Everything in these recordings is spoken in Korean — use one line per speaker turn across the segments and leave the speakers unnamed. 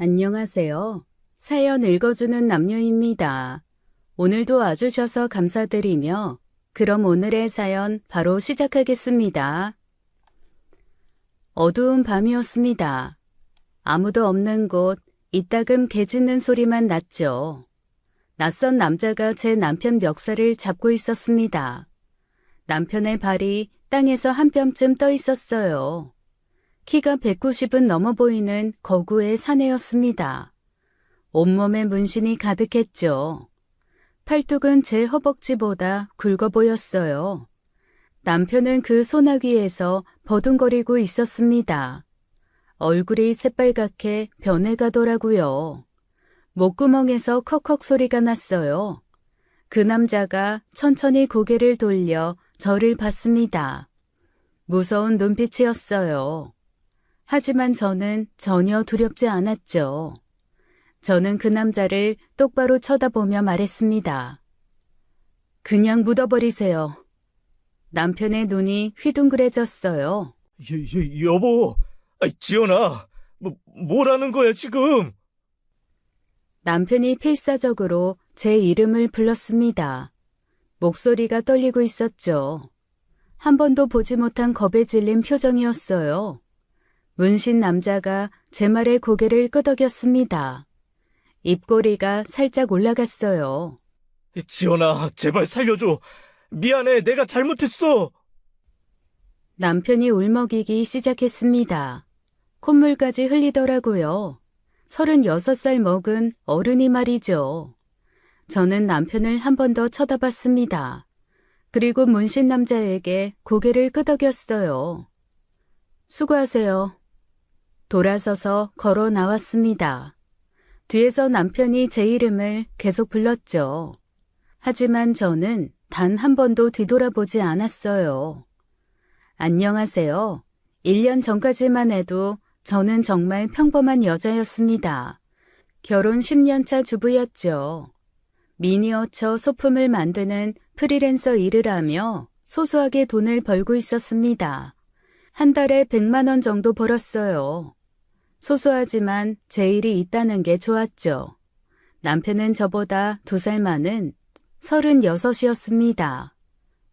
안녕하세요. 사연 읽어주는 남녀입니다. 오늘도 와주셔서 감사드리며 그럼 오늘의 사연 바로 시작하겠습니다. 어두운 밤이었습니다. 아무도 없는 곳 이따금 개 짖는 소리만 났죠. 낯선 남자가 제 남편 멱살을 잡고 있었습니다. 남편의 발이 땅에서 한 뼘쯤 떠 있었어요. 키가 190은 넘어 보이는 거구의 사내였습니다. 온몸에 문신이 가득했죠. 팔뚝은 제 허벅지보다 굵어 보였어요. 남편은 그 소나귀에서 버둥거리고 있었습니다. 얼굴이 새빨갛게 변해가더라고요. 목구멍에서 컥컥 소리가 났어요. 그 남자가 천천히 고개를 돌려 저를 봤습니다. 무서운 눈빛이었어요. 하지만 저는 전혀 두렵지 않았죠. 저는 그 남자를 똑바로 쳐다보며 말했습니다. 그냥 묻어버리세요. 남편의 눈이 휘둥그레졌어요.
여보, 지연아, 뭐라는 거야, 지금?
남편이 필사적으로 제 이름을 불렀습니다. 목소리가 떨리고 있었죠. 한 번도 보지 못한 겁에 질린 표정이었어요. 문신 남자가 제 말에 고개를 끄덕였습니다. 입꼬리가 살짝 올라갔어요.
지연아, 제발 살려줘. 미안해, 내가 잘못했어.
남편이 울먹이기 시작했습니다. 콧물까지 흘리더라고요. 36살 먹은 어른이 말이죠. 저는 남편을 한 번 더 쳐다봤습니다. 그리고 문신 남자에게 고개를 끄덕였어요. 수고하세요. 돌아서서 걸어 나왔습니다. 뒤에서 남편이 제 이름을 계속 불렀죠. 하지만 저는 단 한 번도 뒤돌아보지 않았어요. 안녕하세요. 1년 전까지만 해도 저는 정말 평범한 여자였습니다. 결혼 10년 차 주부였죠. 미니어처 소품을 만드는 프리랜서 일을 하며 소소하게 돈을 벌고 있었습니다. 한 달에 100만 원 정도 벌었어요. 소소하지만 제 일이 있다는 게 좋았죠. 남편은 저보다 2살 많은 36이었습니다.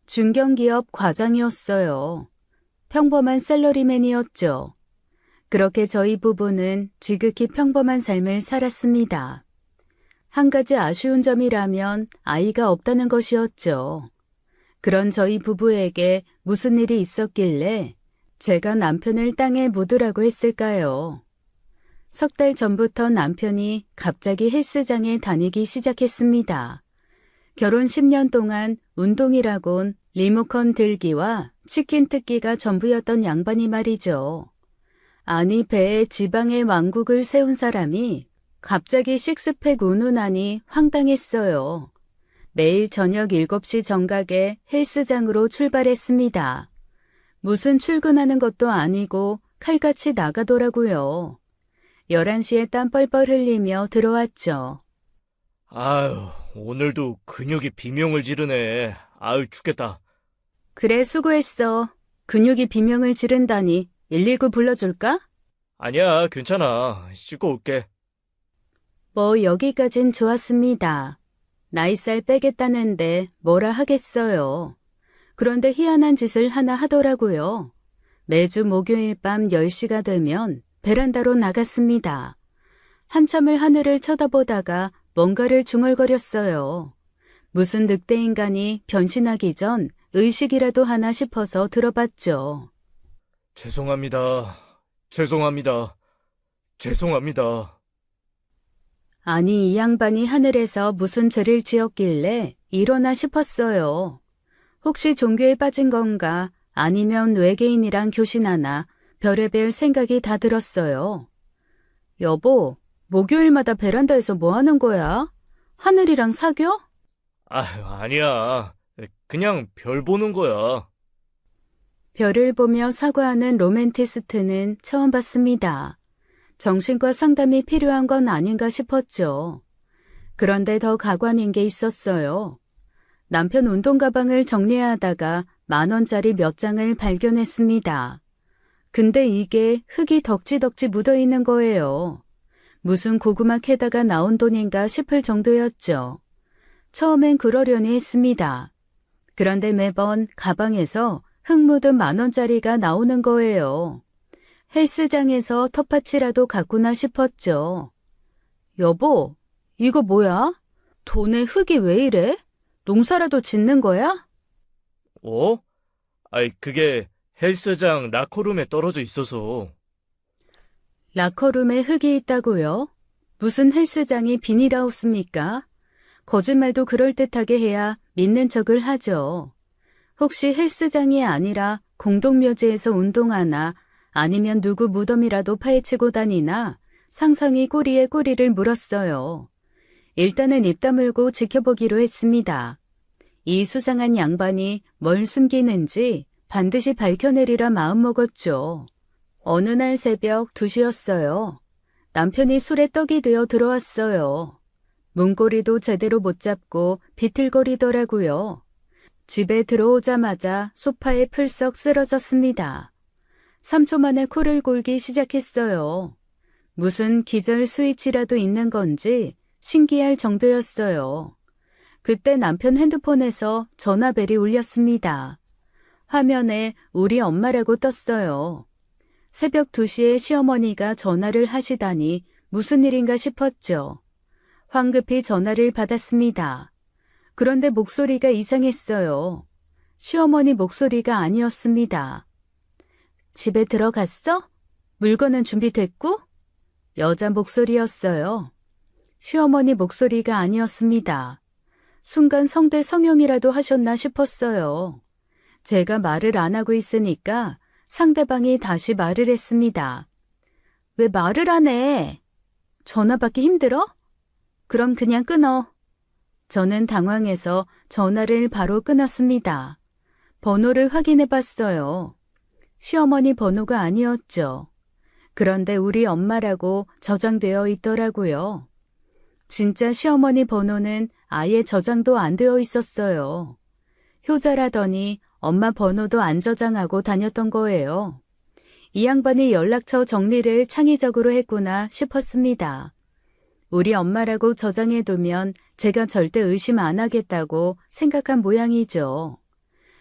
중견기업 과장이었어요. 평범한 샐러리맨이었죠. 그렇게 저희 부부는 지극히 평범한 삶을 살았습니다. 한 가지 아쉬운 점이라면 아이가 없다는 것이었죠. 그런 저희 부부에게 무슨 일이 있었길래 제가 남편을 땅에 묻으라고 했을까요? 석 달 전부터 남편이 갑자기 헬스장에 다니기 시작했습니다. 결혼 10년 동안 운동이라곤 리모컨 들기와 치킨 뜯기가 전부였던 양반이 말이죠. 아니 배에 지방의 왕국을 세운 사람이 갑자기 식스팩 운운하니 황당했어요. 매일 저녁 7시 정각에 헬스장으로 출발했습니다. 무슨 출근하는 것도 아니고 칼같이 나가더라고요. 11시에 땀 뻘뻘 흘리며 들어왔죠.
아유, 오늘도 근육이 비명을 지르네. 아유, 죽겠다.
그래 수고했어. 근육이 비명을 지른다니 119 불러줄까?
아니야, 괜찮아. 씻고 올게.
뭐 여기까진 좋았습니다. 나이살 빼겠다는데 뭐라 하겠어요. 그런데 희한한 짓을 하나 하더라고요. 매주 목요일 밤 10시가 되면 베란다로 나갔습니다. 한참을 하늘을 쳐다보다가 뭔가를 중얼거렸어요. 무슨 늑대 인간이 변신하기 전 의식이라도 하나 싶어서 들어봤죠.
죄송합니다. 죄송합니다.
아니 이 양반이 하늘에서 무슨 죄를 지었길래 이러나 싶었어요. 혹시 종교에 빠진 건가 아니면 외계인이랑 교신하나 별의별 생각이 다 들었어요. 여보, 목요일마다 베란다에서 뭐 하는 거야? 하늘이랑 사겨?
아니야. 그냥 별 보는 거야.
별을 보며 사과하는 로맨티스트는 처음 봤습니다. 정신과 상담이 필요한 건 아닌가 싶었죠. 그런데 더 가관인 게 있었어요. 남편 운동 가방을 정리하다가 10,000원짜리 몇 장을 발견했습니다. 근데 이게 흙이 덕지덕지 묻어있는 거예요. 무슨 고구마 캐다가 나온 돈인가 싶을 정도였죠. 처음엔 그러려니 했습니다. 그런데 매번 가방에서 흙 묻은 10,000원짜리가 나오는 거예요. 헬스장에서 텃밭이라도 갔구나 싶었죠. 여보, 이거 뭐야? 돈에 흙이 왜 이래? 농사라도 짓는 거야?
어? 아이, 그게 헬스장 라커룸에 떨어져 있어서.
라커룸에 흙이 있다고요? 무슨 헬스장이 비닐하우스입니까? 거짓말도 그럴듯하게 해야 믿는 척을 하죠. 혹시 헬스장이 아니라 공동묘지에서 운동하나 아니면 누구 무덤이라도 파헤치고 다니나 상상이 꼬리에 꼬리를 물었어요. 일단은 입 다물고 지켜보기로 했습니다. 이 수상한 양반이 뭘 숨기는지 반드시 밝혀내리라 마음먹었죠. 어느 날 새벽 2시였어요. 남편이 술에 떡이 되어 들어왔어요. 문고리도 제대로 못 잡고 비틀거리더라고요. 집에 들어오자마자 소파에 풀썩 쓰러졌습니다. 3초 만에 코를 골기 시작했어요. 무슨 기절 스위치라도 있는 건지 신기할 정도였어요. 그때 남편 핸드폰에서 전화벨이 울렸습니다. 화면에 우리 엄마라고 떴어요. 새벽 2시에 시어머니가 전화를 하시다니 무슨 일인가 싶었죠. 황급히 전화를 받았습니다. 그런데 목소리가 이상했어요. 시어머니 목소리가 아니었습니다. 집에 들어갔어? 물건은 준비됐고? 여자 목소리였어요. 시어머니 목소리가 아니었습니다. 순간 성대 성형이라도 하셨나 싶었어요. 제가 말을 안 하고 있으니까 상대방이 다시 말을 했습니다. 왜 말을 안 해? 전화 받기 힘들어? 그럼 그냥 끊어. 저는 당황해서 전화를 바로 끊었습니다. 번호를 확인해 봤어요. 시어머니 번호가 아니었죠. 그런데 우리 엄마라고 저장되어 있더라고요. 진짜 시어머니 번호는 아예 저장도 안 되어 있었어요. 효자라더니 엄마 번호도 안 저장하고 다녔던 거예요. 이 양반이 연락처 정리를 창의적으로 했구나 싶었습니다. 우리 엄마라고 저장해두면 제가 절대 의심 안 하겠다고 생각한 모양이죠.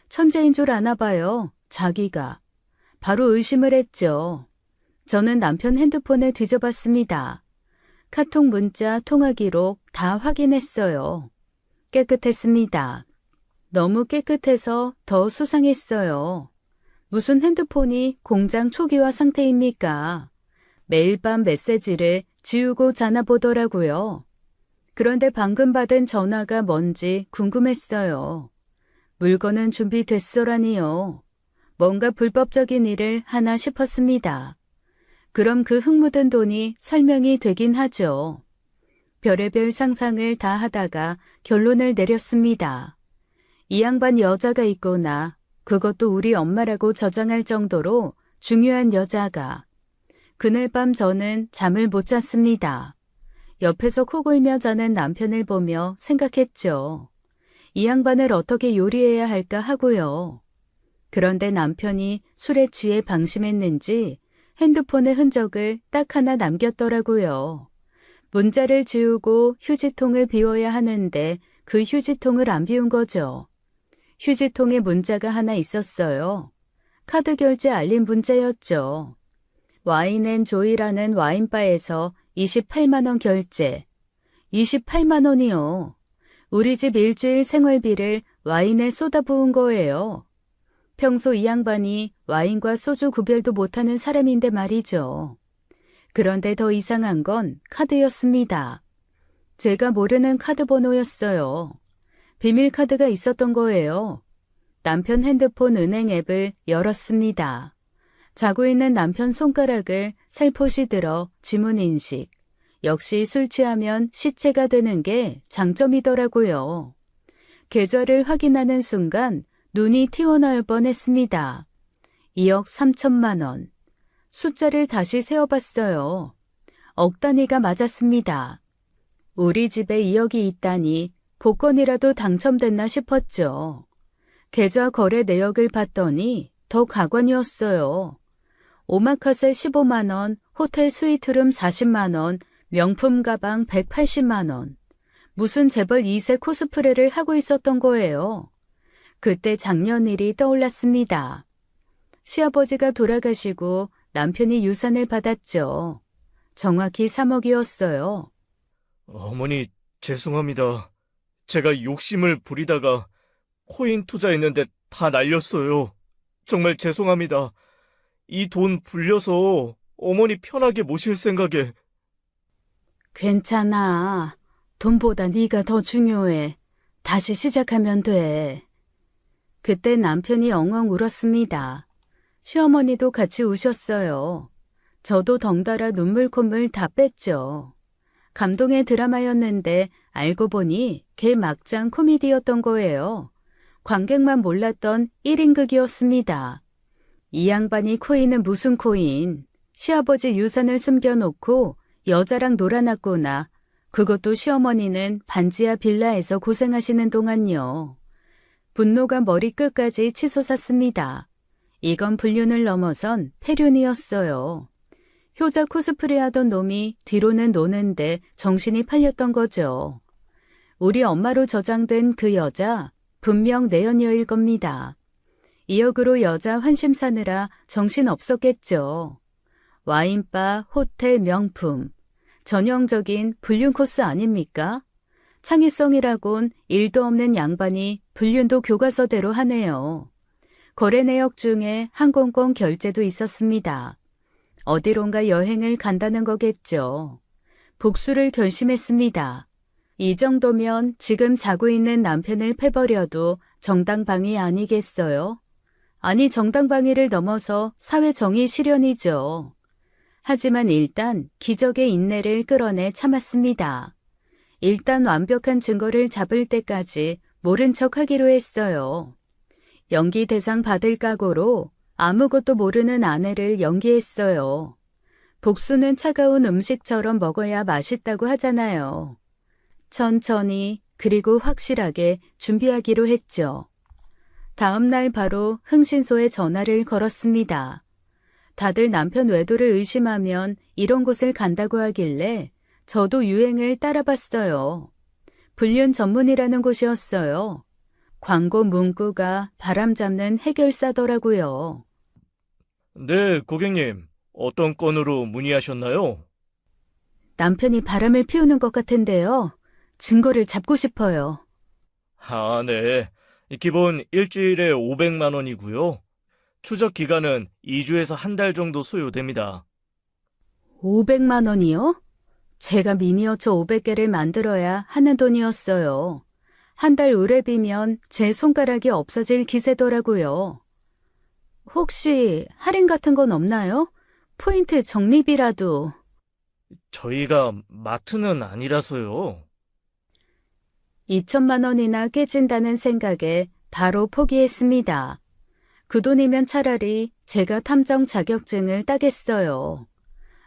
천재인 줄 아나 봐요, 자기가. 바로 의심을 했죠. 저는 남편 핸드폰을 뒤져봤습니다. 카톡 문자, 통화 기록 다 확인했어요. 깨끗했습니다. 너무 깨끗해서 더 수상했어요. 무슨 핸드폰이 공장 초기화 상태입니까? 매일 밤 메시지를 지우고 자나 보더라고요. 그런데 방금 받은 전화가 뭔지 궁금했어요. 물건은 준비됐어라니요. 뭔가 불법적인 일을 하나 싶었습니다. 그럼 그 흙 묻은 돈이 설명이 되긴 하죠. 별의별 상상을 다 하다가 결론을 내렸습니다. 이 양반 여자가 있구나. 그것도 우리 엄마라고 저장할 정도로 중요한 여자가. 그날 밤 저는 잠을 못 잤습니다. 옆에서 코골며 자는 남편을 보며 생각했죠. 이 양반을 어떻게 요리해야 할까 하고요. 그런데 남편이 술에 취해 방심했는지 핸드폰의 흔적을 딱 하나 남겼더라고요. 문자를 지우고 휴지통을 비워야 하는데 그 휴지통을 안 비운 거죠. 휴지통에 문자가 하나 있었어요. 카드 결제 알림 문자였죠. 와인앤조이라는 와인바에서 28만 원 결제. 28만 원이요. 우리 집 일주일 생활비를 와인에 쏟아부은 거예요. 평소 이 양반이 와인과 소주 구별도 못하는 사람인데 말이죠. 그런데 더 이상한 건 카드였습니다. 제가 모르는 카드 번호였어요. 비밀카드가 있었던 거예요. 남편 핸드폰 은행 앱을 열었습니다. 자고 있는 남편 손가락을 살포시 들어 지문인식. 역시 술 취하면 시체가 되는 게 장점이더라고요. 계좌를 확인하는 순간 눈이 튀어나올 뻔했습니다. 2억 3천만 원. 숫자를 다시 세어봤어요. 억 단위가 맞았습니다. 우리 집에 2억이 있다니 복권이라도 당첨됐나 싶었죠. 계좌 거래 내역을 봤더니 더 가관이었어요. 오마카세 15만 원, 호텔 스위트룸 40만 원, 명품 가방 180만 원. 무슨 재벌 2세 코스프레를 하고 있었던 거예요. 그때 작년 일이 떠올랐습니다. 시아버지가 돌아가시고 남편이 유산을 받았죠. 정확히 3억이었어요.
어머니, 죄송합니다. 제가 욕심을 부리다가 코인 투자했는데 다 날렸어요. 정말 죄송합니다. 이 돈 불려서 어머니 편하게 모실 생각에.
괜찮아. 돈보다 네가 더 중요해. 다시 시작하면 돼. 그때 남편이 엉엉 울었습니다. 시어머니도 같이 우셨어요. 저도 덩달아 눈물 콧물 다 뺐죠. 감동의 드라마였는데 알고 보니 걔 막장 코미디였던 거예요. 관객만 몰랐던 1인극이었습니다. 이 양반이 코인은 무슨 코인? 시아버지 유산을 숨겨놓고 여자랑 놀아놨구나. 그것도 시어머니는 반지하 빌라에서 고생하시는 동안요. 분노가 머리끝까지 치솟았습니다. 이건 불륜을 넘어선 폐륜이었어요. 효자 코스프레 하던 놈이 뒤로는 노는데 정신이 팔렸던 거죠. 우리 엄마로 저장된 그 여자 분명 내연녀일 겁니다. 2억으로 여자 환심 사느라 정신 없었겠죠. 와인바, 호텔, 명품. 전형적인 불륜 코스 아닙니까? 창의성이라곤 일도 없는 양반이 불륜도 교과서대로 하네요. 거래 내역 중에 항공권 결제도 있었습니다. 어디론가 여행을 간다는 거겠죠. 복수를 결심했습니다. 이 정도면 지금 자고 있는 남편을 패버려도 정당방위 아니겠어요? 아니, 정당방위를 넘어서 사회정의 실현이죠. 하지만 일단 기적의 인내를 끌어내 참았습니다. 일단 완벽한 증거를 잡을 때까지 모른 척 하기로 했어요. 연기 대상 받을 각오로 아무것도 모르는 아내를 연기했어요. 복수는 차가운 음식처럼 먹어야 맛있다고 하잖아요. 천천히 그리고 확실하게 준비하기로 했죠. 다음 날 바로 흥신소에 전화를 걸었습니다. 다들 남편 외도를 의심하면 이런 곳을 간다고 하길래 저도 유행을 따라봤어요. 불륜 전문이라는 곳이었어요. 광고 문구가 바람잡는 해결사더라고요.
네, 고객님. 어떤 건으로 문의하셨나요?
남편이 바람을 피우는 것 같은데요. 증거를 잡고 싶어요.
아, 네. 기본 일주일에 500만 원이고요. 추적 기간은 2주에서 한 달 정도 소요됩니다.
500만 원이요? 제가 미니어처 500개를 만들어야 하는 돈이었어요. 한 달 의뢰비면 제 손가락이 없어질 기세더라고요. 혹시 할인 같은 건 없나요? 포인트 적립이라도.
저희가 마트는 아니라서요.
2천만 원이나 깨진다는 생각에 바로 포기했습니다. 그 돈이면 차라리 제가 탐정 자격증을 따겠어요.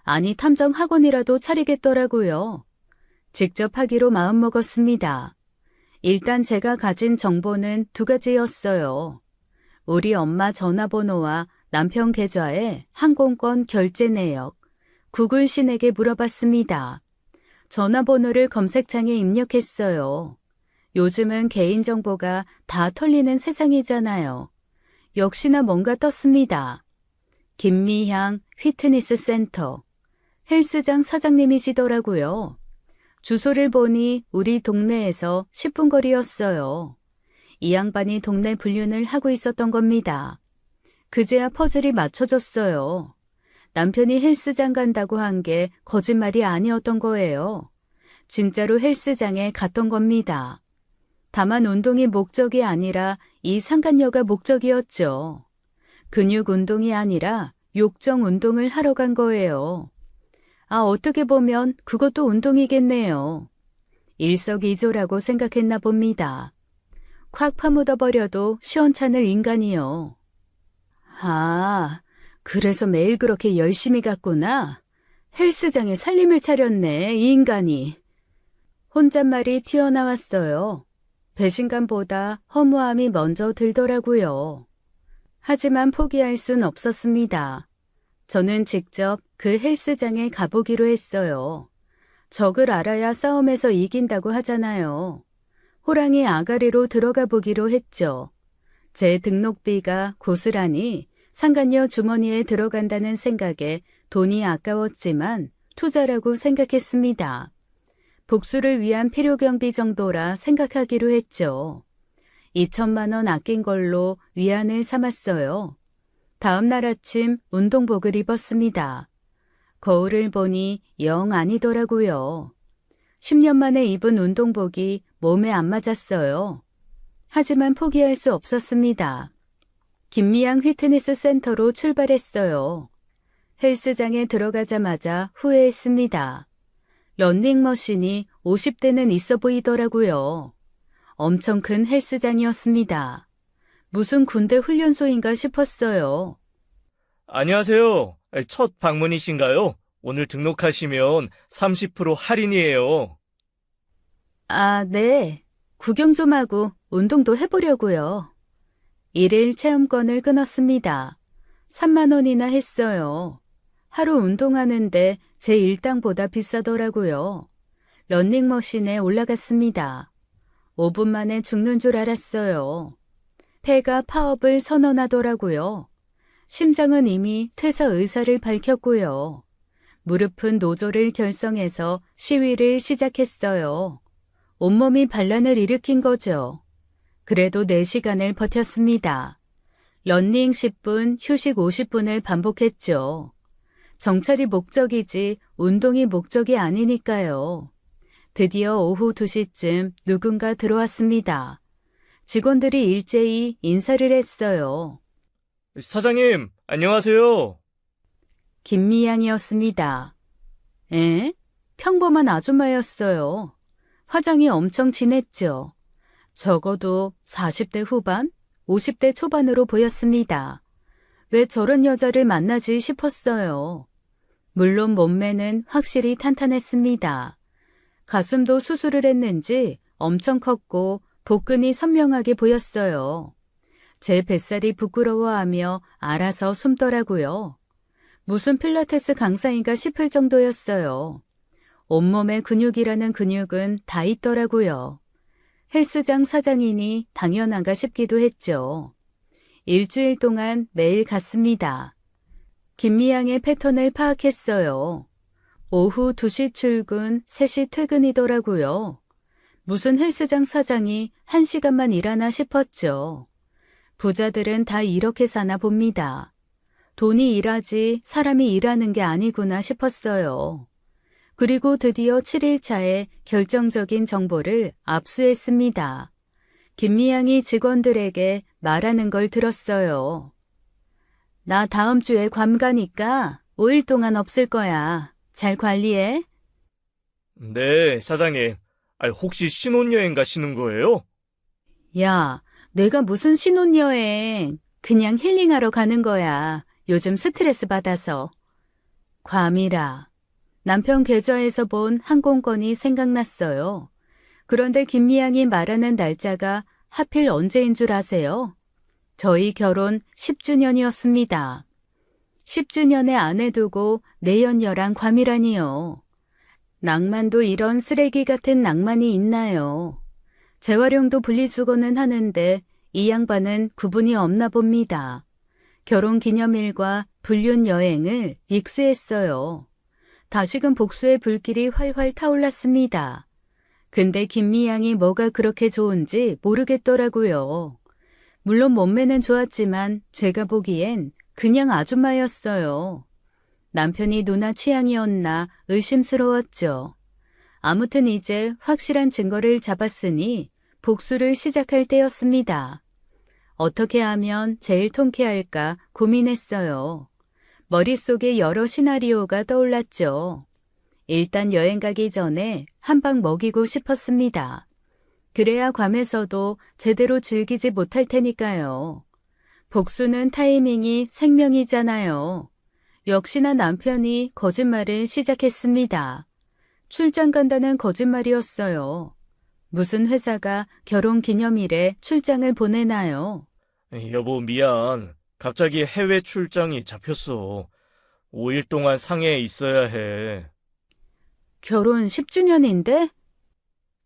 아니, 탐정 학원이라도 차리겠더라고요. 직접 하기로 마음먹었습니다. 일단 제가 가진 정보는 2가지였어요. 우리 엄마 전화번호와 남편 계좌에 항공권 결제 내역. 구글 신에게 물어봤습니다. 전화번호를 검색창에 입력했어요. 요즘은 개인정보가 다 털리는 세상이잖아요. 역시나 뭔가 떴습니다. 김미향 휘트니스 센터. 헬스장 사장님이시더라고요. 주소를 보니 우리 동네에서 10분 거리였어요. 이 양반이 동네 불륜을 하고 있었던 겁니다. 그제야 퍼즐이 맞춰졌어요. 남편이 헬스장 간다고 한 게 거짓말이 아니었던 거예요. 진짜로 헬스장에 갔던 겁니다. 다만 운동이 목적이 아니라 이 상간녀가 목적이었죠. 근육 운동이 아니라 욕정 운동을 하러 간 거예요. 아, 어떻게 보면 그것도 운동이겠네요. 일석이조라고 생각했나 봅니다. 콱 파묻어버려도 시원찮을 인간이요. 아, 그래서 매일 그렇게 열심히 갔구나. 헬스장에 살림을 차렸네, 이 인간이. 혼잣말이 튀어나왔어요. 배신감보다 허무함이 먼저 들더라고요. 하지만 포기할 순 없었습니다. 저는 직접 그 헬스장에 가보기로 했어요. 적을 알아야 싸움에서 이긴다고 하잖아요. 호랑이 아가리로 들어가 보기로 했죠. 제 등록비가 고스란히 상간녀 주머니에 들어간다는 생각에 돈이 아까웠지만 투자라고 생각했습니다. 복수를 위한 필요경비 정도라 생각하기로 했죠. 2천만 원 아낀 걸로 위안을 삼았어요. 다음 날 아침 운동복을 입었습니다. 거울을 보니 영 아니더라고요. 10년 만에 입은 운동복이 몸에 안 맞았어요. 하지만 포기할 수 없었습니다. 김미양 피트니스 센터로 출발했어요. 헬스장에 들어가자마자 후회했습니다. 런닝머신이 50대는 있어 보이더라고요. 엄청 큰 헬스장이었습니다. 무슨 군대 훈련소인가 싶었어요.
안녕하세요. 첫 방문이신가요? 오늘 등록하시면 30% 할인이에요.
아, 네. 구경 좀 하고 운동도 해보려고요. 1일 체험권을 끊었습니다. 3만 원이나 했어요. 하루 운동하는데 제 일당보다 비싸더라고요. 런닝머신에 올라갔습니다. 5분 만에 죽는 줄 알았어요. 폐가 파업을 선언하더라고요. 심장은 이미 퇴사 의사를 밝혔고요. 무릎은 노조를 결성해서 시위를 시작했어요. 온몸이 반란을 일으킨 거죠. 그래도 4시간을 버텼습니다. 런닝 10분, 휴식 50분을 반복했죠. 정찰이 목적이지 운동이 목적이 아니니까요. 드디어 오후 2시쯤 누군가 들어왔습니다. 직원들이 일제히 인사를 했어요.
사장님, 안녕하세요.
김미양이었습니다. 에? 평범한 아줌마였어요. 화장이 엄청 진했죠. 적어도 40대 후반, 50대 초반으로 보였습니다. 왜 저런 여자를 만나지 싶었어요. 물론 몸매는 확실히 탄탄했습니다. 가슴도 수술을 했는지 엄청 컸고 복근이 선명하게 보였어요. 제 뱃살이 부끄러워하며 알아서 숨더라고요. 무슨 필라테스 강사인가 싶을 정도였어요. 온몸에 근육이라는 근육은 다 있더라고요. 헬스장 사장이니 당연한가 싶기도 했죠. 일주일 동안 매일 갔습니다. 김미양의 패턴을 파악했어요. 오후 2시 출근, 3시 퇴근이더라고요. 무슨 헬스장 사장이 1시간만 일하나 싶었죠. 부자들은 다 이렇게 사나 봅니다. 돈이 일하지 사람이 일하는 게 아니구나 싶었어요. 그리고 드디어 7일차에 결정적인 정보를 압수했습니다. 김미양이 직원들에게 말하는 걸 들었어요. 나 다음 주에 괌 가니까 5일 동안 없을 거야. 잘 관리해.
네, 사장님. 혹시 신혼여행 가시는 거예요?
야, 내가 무슨 신혼여행. 그냥 힐링하러 가는 거야. 요즘 스트레스 받아서. 괌이라. 남편 계좌에서 본 항공권이 생각났어요. 그런데 김미양이 말하는 날짜가 하필 언제인 줄 아세요? 저희 결혼 10주년이었습니다. 10주년에 아내 두고 내연녀랑 괌이라니요. 낭만도 이런 쓰레기 같은 낭만이 있나요? 재활용도 분리수거는 하는데 이 양반은 구분이 없나 봅니다. 결혼기념일과 불륜 여행을 믹스했어요. 다시금 복수의 불길이 활활 타올랐습니다. 근데 김미양이 뭐가 그렇게 좋은지 모르겠더라고요. 물론 몸매는 좋았지만 제가 보기엔 그냥 아줌마였어요. 남편이 누나 취향이었나 의심스러웠죠. 아무튼 이제 확실한 증거를 잡았으니 복수를 시작할 때였습니다. 어떻게 하면 제일 통쾌할까 고민했어요. 머릿속에 여러 시나리오가 떠올랐죠. 일단 여행 가기 전에 한 방 먹이고 싶었습니다. 그래야 괌에서도 제대로 즐기지 못할 테니까요. 복수는 타이밍이 생명이잖아요. 역시나 남편이 거짓말을 시작했습니다. 출장 간다는 거짓말이었어요. 무슨 회사가 결혼 기념일에 출장을 보내나요?
여보, 미안. 갑자기 해외 출장이 잡혔어. 5일 동안 상해에 있어야 해.
결혼 10주년인데?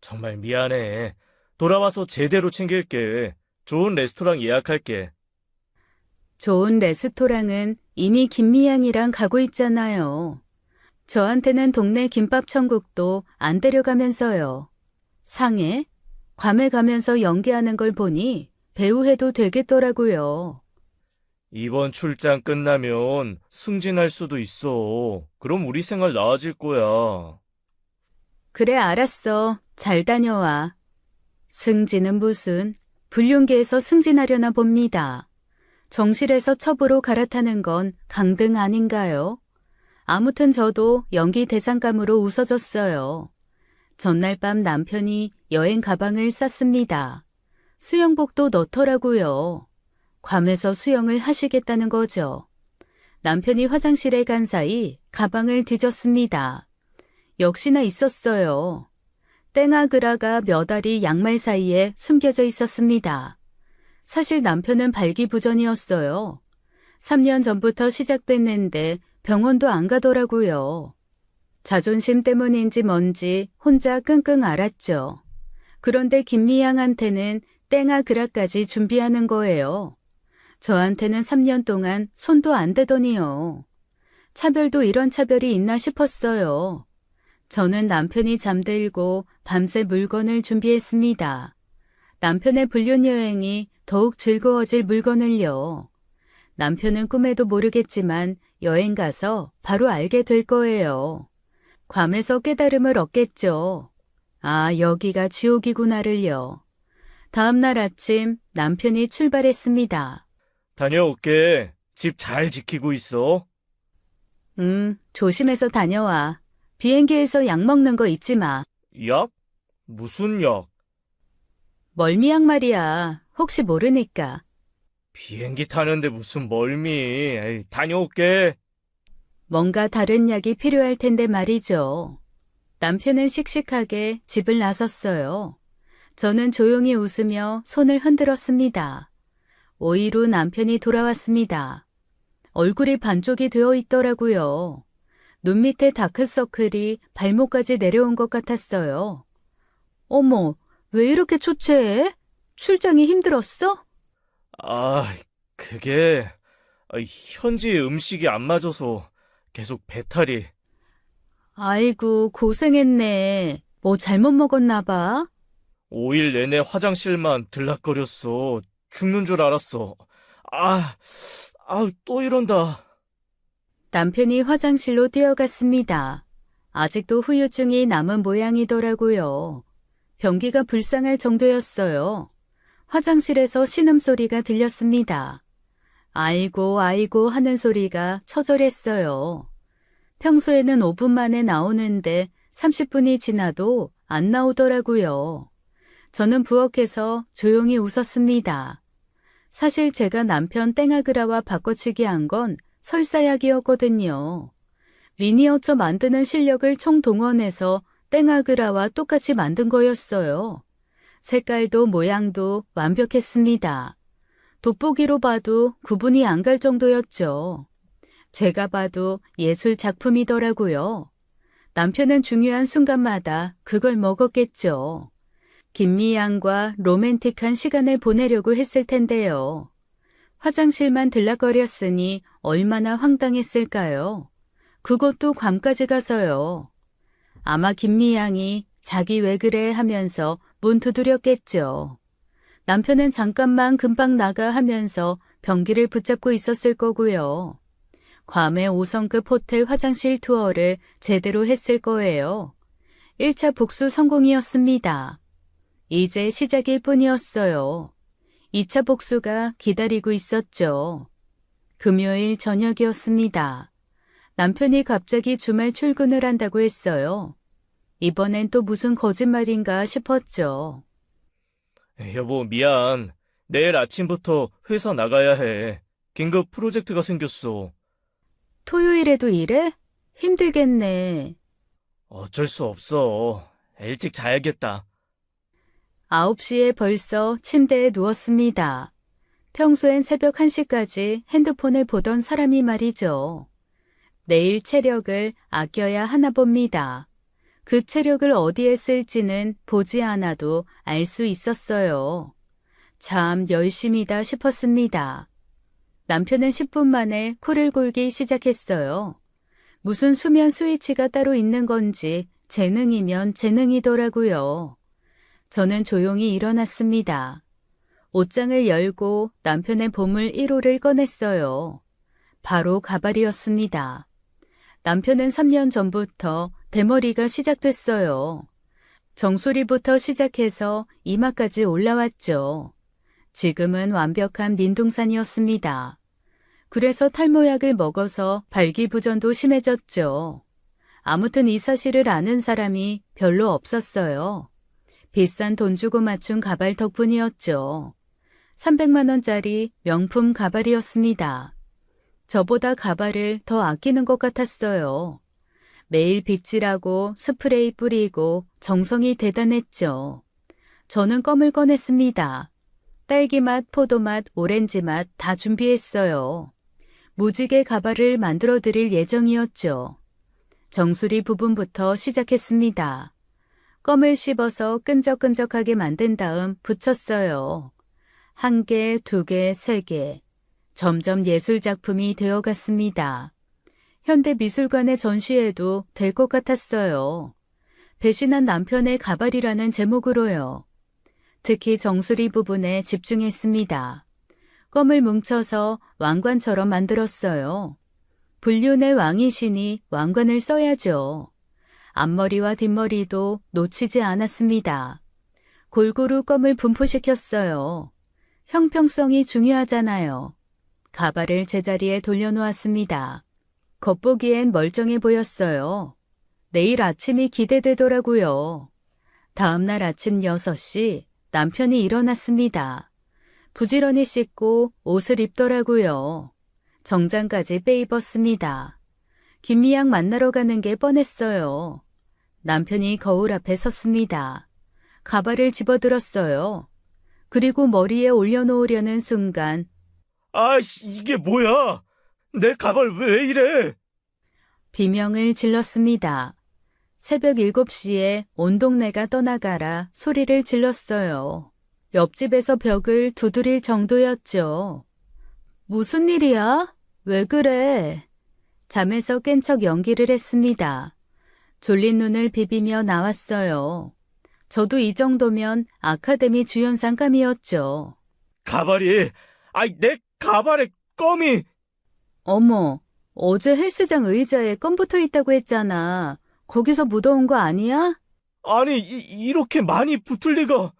정말 미안해. 돌아와서 제대로 챙길게. 좋은 레스토랑 예약할게.
좋은 레스토랑은 이미 김미양이랑 가고 있잖아요. 저한테는 동네 김밥 천국도 안 데려가면서요. 상해? 괌에 가면서 연기하는 걸 보니 배우 해도 되겠더라고요.
이번 출장 끝나면 승진할 수도 있어. 그럼 우리 생활 나아질 거야.
그래, 알았어. 잘 다녀와. 승진은 무슨, 불륜계에서 승진하려나 봅니다. 정실에서 첩으로 갈아타는 건 강등 아닌가요? 아무튼 저도 연기 대상감으로 웃어줬어요. 전날 밤 남편이 여행 가방을 쌌습니다. 수영복도 넣더라고요. 괌에서 수영을 하시겠다는 거죠. 남편이 화장실에 간 사이 가방을 뒤졌습니다. 역시나 있었어요. 땡아그라가 몇 알이 양말 사이에 숨겨져 있었습니다. 사실 남편은 발기부전이었어요. 3년 전부터 시작됐는데 병원도 안 가더라고요. 자존심 때문인지 뭔지 혼자 끙끙 앓았죠. 그런데 김미양한테는 땡아그라까지 준비하는 거예요. 저한테는 3년 동안 손도 안 대더니요. 차별도 이런 차별이 있나 싶었어요. 저는 남편이 잠들고 밤새 물건을 준비했습니다. 남편의 불륜 여행이 더욱 즐거워질 물건을요. 남편은 꿈에도 모르겠지만 여행 가서 바로 알게 될 거예요. 괌에서 깨달음을 얻겠죠. 아, 여기가 지옥이구나를요. 다음 날 아침 남편이 출발했습니다.
다녀올게. 집 잘 지키고 있어.
조심해서 다녀와. 비행기에서 약 먹는 거 잊지 마.
약? 무슨 약?
멀미약 말이야. 혹시 모르니까.
비행기 타는데 무슨 멀미. 에이, 다녀올게.
뭔가 다른 약이 필요할 텐데 말이죠. 남편은 씩씩하게 집을 나섰어요. 저는 조용히 웃으며 손을 흔들었습니다. 5일 후 남편이 돌아왔습니다. 얼굴이 반쪽이 되어 있더라고요. 눈 밑에 다크서클이 발목까지 내려온 것 같았어요. 어머, 왜 이렇게 초췌해? 출장이 힘들었어?
아, 그게 현지 음식이 안 맞아서 계속 배탈이.
아이고, 고생했네. 뭐 잘못 먹었나 봐.
5일 내내 화장실만 들락거렸어. 죽는 줄 알았어. 또 이런다.
남편이 화장실로 뛰어갔습니다. 아직도 후유증이 남은 모양이더라고요. 변기가 불쌍할 정도였어요. 화장실에서 신음소리가 들렸습니다. 아이고 아이고 하는 소리가 처절했어요. 평소에는 5분 만에 나오는데 30분이 지나도 안 나오더라고요. 저는 부엌에서 조용히 웃었습니다. 사실 제가 남편 땡아그라와 바꿔치기 한 건 설사약이었거든요. 미니어처 만드는 실력을 총동원해서 땡아그라와 똑같이 만든 거였어요. 색깔도 모양도 완벽했습니다. 돋보기로 봐도 구분이 안 갈 정도였죠. 제가 봐도 예술 작품이더라고요. 남편은 중요한 순간마다 그걸 먹었겠죠. 김미양과 로맨틱한 시간을 보내려고 했을 텐데요. 화장실만 들락거렸으니 얼마나 황당했을까요? 그것도 괌까지 가서요. 아마 김미양이 자기 왜 그래 하면서 문 두드렸겠죠. 남편은 잠깐만 금방 나가 하면서 변기를 붙잡고 있었을 거고요. 괌의 5성급 호텔 화장실 투어를 제대로 했을 거예요. 1차 복수 성공이었습니다. 이제 시작일 뿐이었어요. 2차 복수가 기다리고 있었죠. 금요일 저녁이었습니다. 남편이 갑자기 주말 출근을 한다고 했어요. 이번엔 또 무슨 거짓말인가 싶었죠.
여보, 미안. 내일 아침부터 회사 나가야 해. 긴급 프로젝트가 생겼어.
토요일에도 일해? 힘들겠네.
어쩔 수 없어. 일찍 자야겠다.
9시에 벌써 침대에 누웠습니다. 평소엔 새벽 1시까지 핸드폰을 보던 사람이 말이죠. 내일 체력을 아껴야 하나 봅니다. 그 체력을 어디에 쓸지는 보지 않아도 알 수 있었어요. 참 열심이다 싶었습니다. 남편은 10분 만에 코를 골기 시작했어요. 무슨 수면 스위치가 따로 있는 건지 재능이면 재능이더라고요. 저는 조용히 일어났습니다. 옷장을 열고 남편의 보물 1호를 꺼냈어요. 바로 가발이었습니다. 남편은 3년 전부터 대머리가 시작됐어요. 정수리부터 시작해서 이마까지 올라왔죠. 지금은 완벽한 민둥산이었습니다. 그래서 탈모약을 먹어서 발기부전도 심해졌죠. 아무튼 이 사실을 아는 사람이 별로 없었어요. 비싼 돈 주고 맞춘 가발 덕분이었죠. 300만 원짜리 명품 가발이었습니다. 저보다 가발을 더 아끼는 것 같았어요. 매일 빗질하고 스프레이 뿌리고 정성이 대단했죠. 저는 껌을 꺼냈습니다. 딸기맛, 포도맛, 오렌지맛 다 준비했어요. 무지개 가발을 만들어 드릴 예정이었죠. 정수리 부분부터 시작했습니다. 껌을 씹어서 끈적끈적하게 만든 다음 붙였어요. 1개, 2개, 3개. 점점 예술작품이 되어갔습니다. 현대미술관에 전시해도 될 것 같았어요. 배신한 남편의 가발이라는 제목으로요. 특히 정수리 부분에 집중했습니다. 껌을 뭉쳐서 왕관처럼 만들었어요. 불륜의 왕이시니 왕관을 써야죠. 앞머리와 뒷머리도 놓치지 않았습니다. 골고루 껌을 분포시켰어요. 형평성이 중요하잖아요. 가발을 제자리에 돌려놓았습니다. 겉보기엔 멀쩡해 보였어요. 내일 아침이 기대되더라고요. 다음 날 아침 6시 남편이 일어났습니다. 부지런히 씻고 옷을 입더라고요. 정장까지 빼입었습니다. 김미양 만나러 가는 게 뻔했어요. 남편이 거울 앞에 섰습니다. 가발을 집어들었어요. 그리고 머리에 올려놓으려는 순간
아이씨, 이게 뭐야? 내 가발 왜 이래?
비명을 질렀습니다. 새벽 7시에 온 동네가 떠나가라 소리를 질렀어요. 옆집에서 벽을 두드릴 정도였죠. 무슨 일이야? 왜 그래? 잠에서 깬 척 연기를 했습니다. 졸린 눈을 비비며 나왔어요. 저도 이 정도면 아카데미 주연상감이었죠.
가발이, 내 가발에 껌이.
어머, 어제 헬스장 의자에 껌 붙어 있다고 했잖아. 거기서 묻어온 거 아니야?
아니, 이렇게 많이 붙을 리가.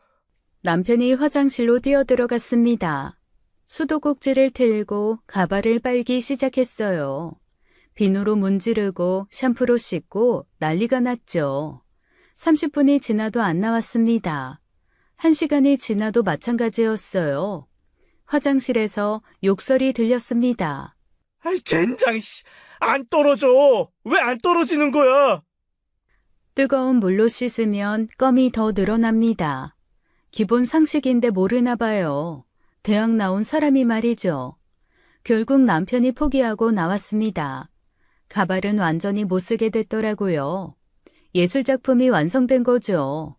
남편이 화장실로 뛰어들어갔습니다. 수도꼭지를 틀고 가발을 빨기 시작했어요. 비누로 문지르고 샴푸로 씻고 난리가 났죠. 30분이 지나도 안 나왔습니다. 1시간이 지나도 마찬가지였어요. 화장실에서 욕설이 들렸습니다.
아이, 젠장, 씨. 안 떨어져. 왜 안 떨어지는 거야?
뜨거운 물로 씻으면 껌이 더 늘어납니다. 기본 상식인데 모르나 봐요. 대학 나온 사람이 말이죠. 결국 남편이 포기하고 나왔습니다. 가발은 완전히 못 쓰게 됐더라고요. 예술작품이 완성된 거죠.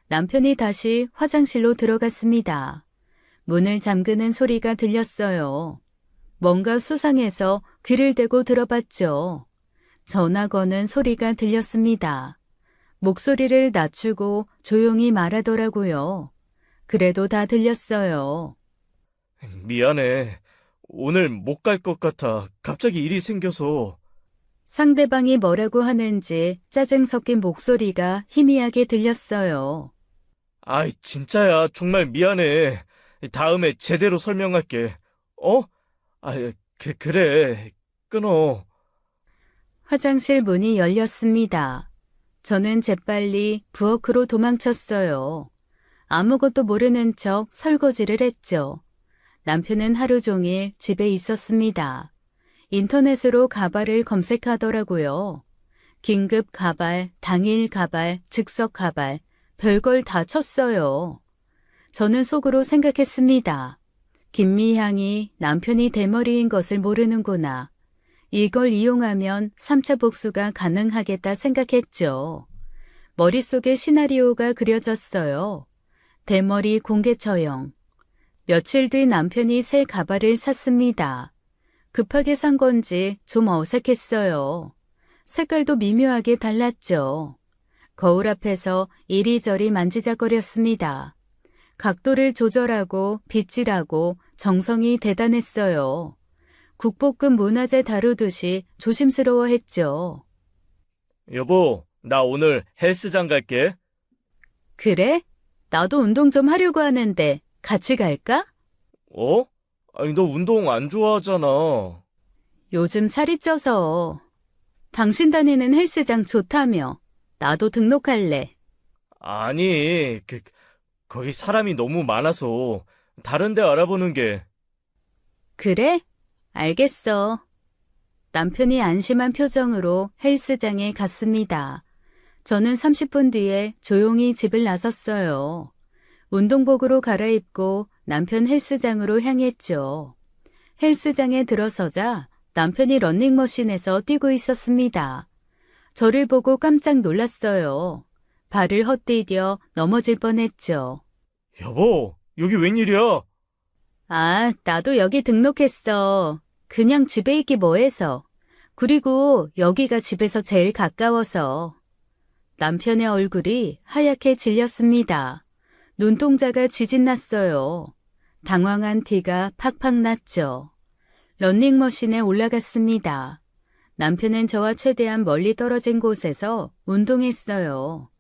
남편이 다시 화장실로 들어갔습니다. 문을 잠그는 소리가 들렸어요. 뭔가 수상해서 귀를 대고 들어봤죠. 전화 거는 소리가 들렸습니다. 목소리를 낮추고 조용히 말하더라고요. 그래도 다 들렸어요.
미안해. 오늘 못 갈 것 같아. 갑자기 일이 생겨서.
상대방이 뭐라고 하는지 짜증 섞인 목소리가 희미하게 들렸어요.
아이, 진짜야. 정말 미안해. 다음에 제대로 설명할게. 어? 그래. 끊어.
화장실 문이 열렸습니다. 저는 재빨리 부엌으로 도망쳤어요. 아무것도 모르는 척 설거지를 했죠. 남편은 하루 종일 집에 있었습니다. 인터넷으로 가발을 검색하더라고요. 긴급 가발, 당일 가발, 즉석 가발, 별걸 다 쳤어요. 저는 속으로 생각했습니다. 김미향이 남편이 대머리인 것을 모르는구나. 이걸 이용하면 3차 복수가 가능하겠다 생각했죠. 머릿속에 시나리오가 그려졌어요. 대머리 공개 처형. 며칠 뒤 남편이 새 가발을 샀습니다. 급하게 산 건지 좀 어색했어요. 색깔도 미묘하게 달랐죠. 거울 앞에서 이리저리 만지작거렸습니다. 각도를 조절하고 빗질하고 정성이 대단했어요. 국보급 문화재 다루듯이 조심스러워했죠.
여보, 나 오늘 헬스장 갈게.
그래? 나도 운동 좀 하려고 하는데 같이 갈까?
어? 아니, 너 운동 안 좋아하잖아.
요즘 살이 쪄서. 당신 다니는 헬스장 좋다며. 나도 등록할래.
아니, 거기 사람이 너무 많아서 다른 데 알아보는 게.
그래? 알겠어. 남편이 안심한 표정으로 헬스장에 갔습니다. 저는 30분 뒤에 조용히 집을 나섰어요. 운동복으로 갈아입고 남편 헬스장으로 향했죠. 헬스장에 들어서자 남편이 러닝머신에서 뛰고 있었습니다. 저를 보고 깜짝 놀랐어요. 발을 헛디뎌 넘어질 뻔했죠.
여보, 여기 웬일이야?
아, 나도 여기 등록했어. 그냥 집에 있기 뭐해서. 그리고 여기가 집에서 제일 가까워서. 남편의 얼굴이 하얗게 질렸습니다. 눈동자가 지진났어요. 당황한 티가 팍팍 났죠. 러닝머신에 올라갔습니다. 남편은 저와 최대한 멀리 떨어진 곳에서 운동했어요.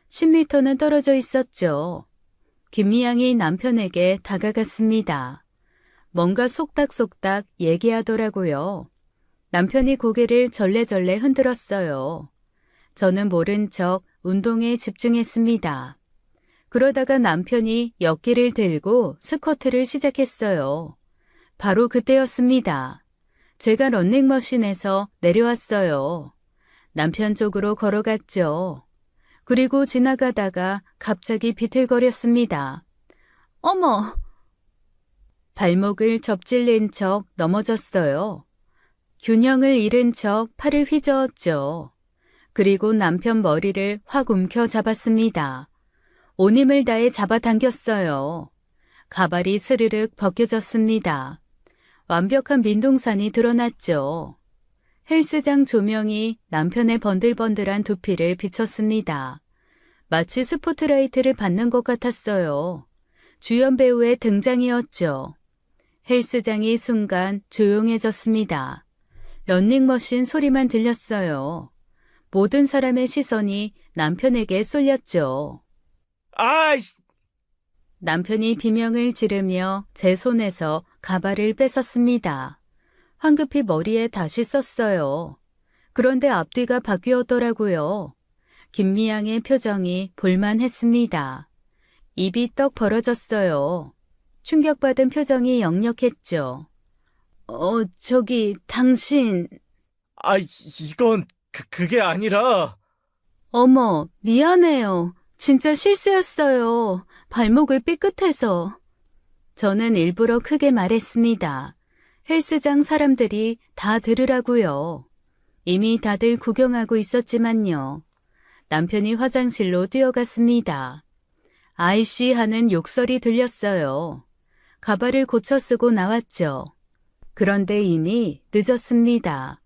10m는 떨어져 있었죠. 김미양이 남편에게 다가갔습니다. 뭔가 속닥속닥 얘기하더라고요. 남편이 고개를 절레절레 흔들었어요. 저는 모른 척 운동에 집중했습니다. 그러다가 남편이 역기를 들고 스쿼트를 시작했어요. 바로 그때였습니다. 제가 러닝머신에서 내려왔어요. 남편 쪽으로 걸어갔죠. 그리고 지나가다가 갑자기 비틀거렸습니다. 어머! 발목을 접질린 척 넘어졌어요. 균형을 잃은 척 팔을 휘저었죠. 그리고 남편 머리를 확 움켜 잡았습니다. 온 힘을 다해 잡아당겼어요. 가발이 스르륵 벗겨졌습니다. 완벽한 민둥산이 드러났죠. 헬스장 조명이 남편의 번들번들한 두피를 비췄습니다. 마치 스포트라이트를 받는 것 같았어요. 주연 배우의 등장이었죠. 헬스장이 순간 조용해졌습니다. 러닝머신 소리만 들렸어요. 모든 사람의 시선이 남편에게 쏠렸죠.
아이씨!
남편이 비명을 지르며 제 손에서 가발을 뺏었습니다. 황급히 머리에 다시 썼어요. 그런데 앞뒤가 바뀌었더라고요. 김미양의 표정이 볼만했습니다. 입이 떡 벌어졌어요. 충격받은 표정이 역력했죠. 저기 당신...
아, 이건 그게 아니라.
어머, 미안해요. 진짜 실수였어요. 발목을 삐끗해서. 저는 일부러 크게 말했습니다. 헬스장 사람들이 다 들으라고요. 이미 다들 구경하고 있었지만요. 남편이 화장실로 뛰어갔습니다. 아이씨 하는 욕설이 들렸어요. 가발을 고쳐 쓰고 나왔죠. 그런데 이미 늦었습니다.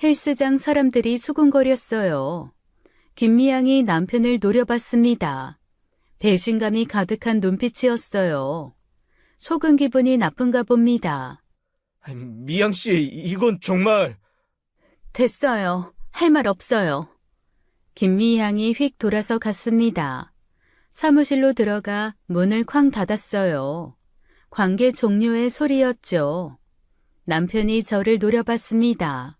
헬스장 사람들이 수군거렸어요. 김미양이 남편을 노려봤습니다. 배신감이 가득한 눈빛이었어요. 속은 기분이 나쁜가 봅니다.
미양 씨, 이건 정말.
됐어요. 할 말 없어요. 김미향이 휙 돌아서 갔습니다. 사무실로 들어가 문을 쾅 닫았어요. 관계 종료의 소리였죠. 남편이 저를 노려봤습니다.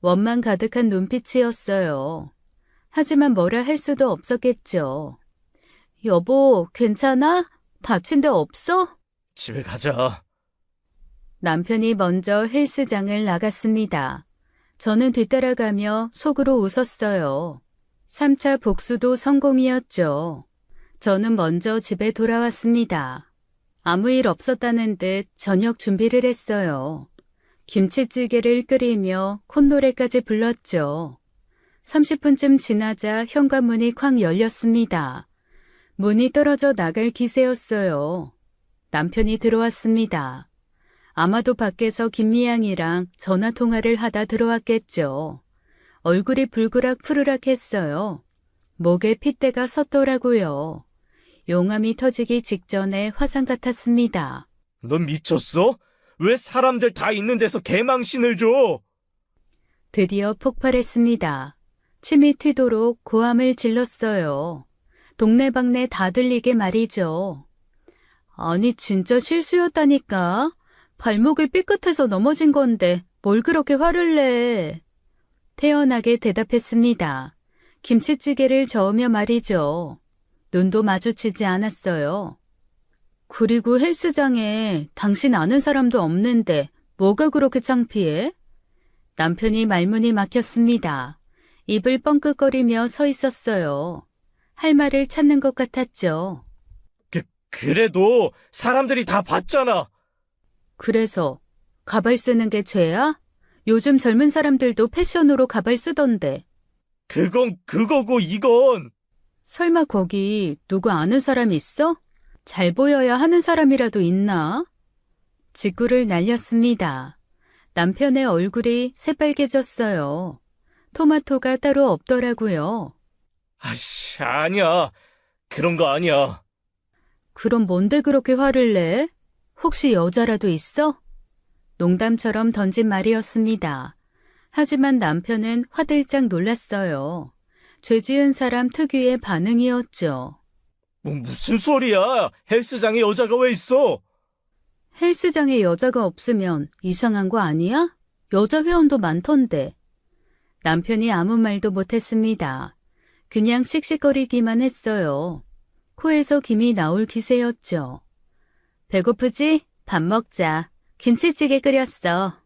원망 가득한 눈빛이었어요. 하지만 뭐라 할 수도 없었겠죠. 여보, 괜찮아? 다친 데 없어?
집에 가자.
남편이 먼저 헬스장을 나갔습니다. 저는 뒤따라가며 속으로 웃었어요. 3차 복수도 성공이었죠. 저는 먼저 집에 돌아왔습니다. 아무 일 없었다는 듯 저녁 준비를 했어요. 김치찌개를 끓이며 콧노래까지 불렀죠. 30분쯤 지나자 현관문이 쾅 열렸습니다. 문이 떨어져 나갈 기세였어요. 남편이 들어왔습니다. 아마도 밖에서 김미양이랑 전화통화를 하다 들어왔겠죠. 얼굴이 불그락 푸르락 했어요. 목에 핏대가 섰더라고요. 용암이 터지기 직전에 화상 같았습니다.
넌 미쳤어? 왜 사람들 다 있는 데서 개망신을 줘?
드디어 폭발했습니다. 침이 튀도록 고함을 질렀어요. 동네방네 다 들리게 말이죠. 아니 진짜 실수였다니까. 발목을 삐끗해서 넘어진 건데 뭘 그렇게 화를 내. 태연하게 대답했습니다. 김치찌개를 저으며 말이죠. 눈도 마주치지 않았어요. 그리고 헬스장에 당신 아는 사람도 없는데 뭐가 그렇게 창피해? 남편이 말문이 막혔습니다. 입을 뻥끗거리며 서 있었어요. 할 말을 찾는 것 같았죠.
그래도 사람들이 다 봤잖아.
그래서 가발 쓰는 게 죄야? 요즘 젊은 사람들도 패션으로 가발 쓰던데.
그건 그거고 이건.
설마 거기 누구 아는 사람 있어? 잘 보여야 하는 사람이라도 있나? 직구를 날렸습니다. 남편의 얼굴이 새빨개졌어요. 토마토가 따로 없더라고요.
아씨, 아니야. 그런 거 아니야.
그럼 뭔데 그렇게 화를 내? 혹시 여자라도 있어? 농담처럼 던진 말이었습니다. 하지만 남편은 화들짝 놀랐어요. 죄 지은 사람 특유의 반응이었죠.
무슨 소리야? 헬스장에 여자가 왜 있어?
헬스장에 여자가 없으면 이상한 거 아니야? 여자 회원도 많던데. 남편이 아무 말도 못했습니다. 그냥 씩씩거리기만 했어요. 코에서 김이 나올 기세였죠. 배고프지? 밥 먹자. 김치찌개 끓였어.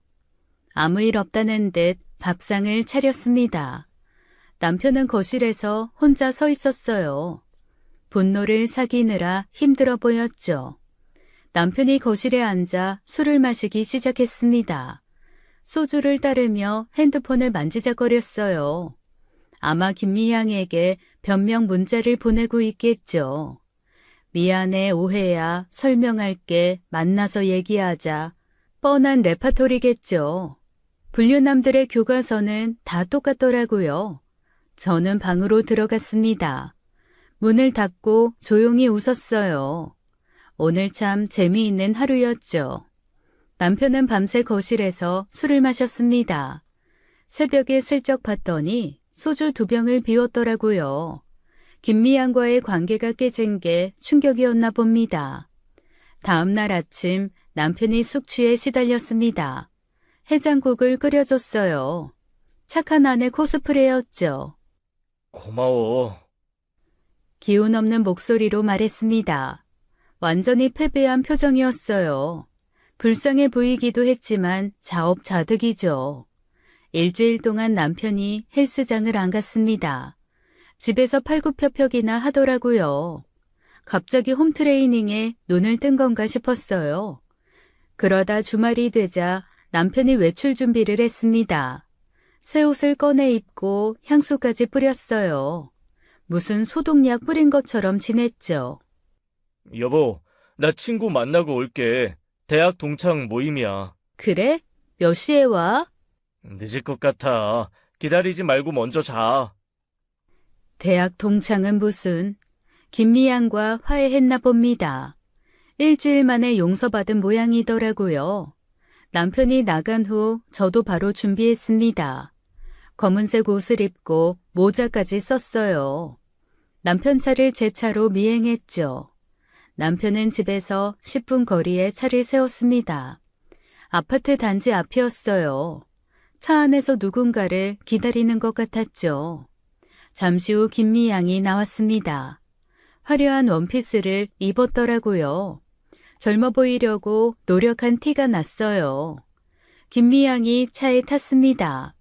아무 일 없다는 듯 밥상을 차렸습니다. 남편은 거실에서 혼자 서 있었어요. 분노를 사기느라 힘들어 보였죠. 남편이 거실에 앉아 술을 마시기 시작했습니다. 소주를 따르며 핸드폰을 만지작거렸어요. 아마 김미향에게 변명 문자를 보내고 있겠죠. 미안해, 오해야, 설명할게, 만나서 얘기하자. 뻔한 레파토리겠죠. 불륜남들의 교과서는 다 똑같더라고요. 저는 방으로 들어갔습니다. 문을 닫고 조용히 웃었어요. 오늘 참 재미있는 하루였죠. 남편은 밤새 거실에서 술을 마셨습니다. 새벽에 슬쩍 봤더니 소주 2병을 비웠더라고요. 김미양과의 관계가 깨진 게 충격이었나 봅니다. 다음 날 아침 남편이 숙취에 시달렸습니다. 해장국을 끓여줬어요. 착한 아내 코스프레였죠.
고마워.
기운 없는 목소리로 말했습니다. 완전히 패배한 표정이었어요. 불쌍해 보이기도 했지만 자업자득이죠. 일주일 동안 남편이 헬스장을 안 갔습니다. 집에서 팔굽혀펴기나 하더라고요. 갑자기 홈트레이닝에 눈을 뜬 건가 싶었어요. 그러다 주말이 되자 남편이 외출 준비를 했습니다. 새 옷을 꺼내 입고 향수까지 뿌렸어요. 무슨 소독약 뿌린 것처럼 지냈죠.
여보, 나 친구 만나고 올게. 대학 동창 모임이야.
그래? 몇 시에 와?
늦을 것 같아. 기다리지 말고 먼저 자.
대학 동창은 무슨. 김미양과 화해했나 봅니다. 일주일 만에 용서받은 모양이더라고요. 남편이 나간 후 저도 바로 준비했습니다. 검은색 옷을 입고 모자까지 썼어요. 남편 차를 제 차로 미행했죠. 남편은 집에서 10분 거리에 차를 세웠습니다. 아파트 단지 앞이었어요. 차 안에서 누군가를 기다리는 것 같았죠. 잠시 후 김미양이 나왔습니다. 화려한 원피스를 입었더라고요. 젊어 보이려고 노력한 티가 났어요. 김미양이 차에 탔습니다.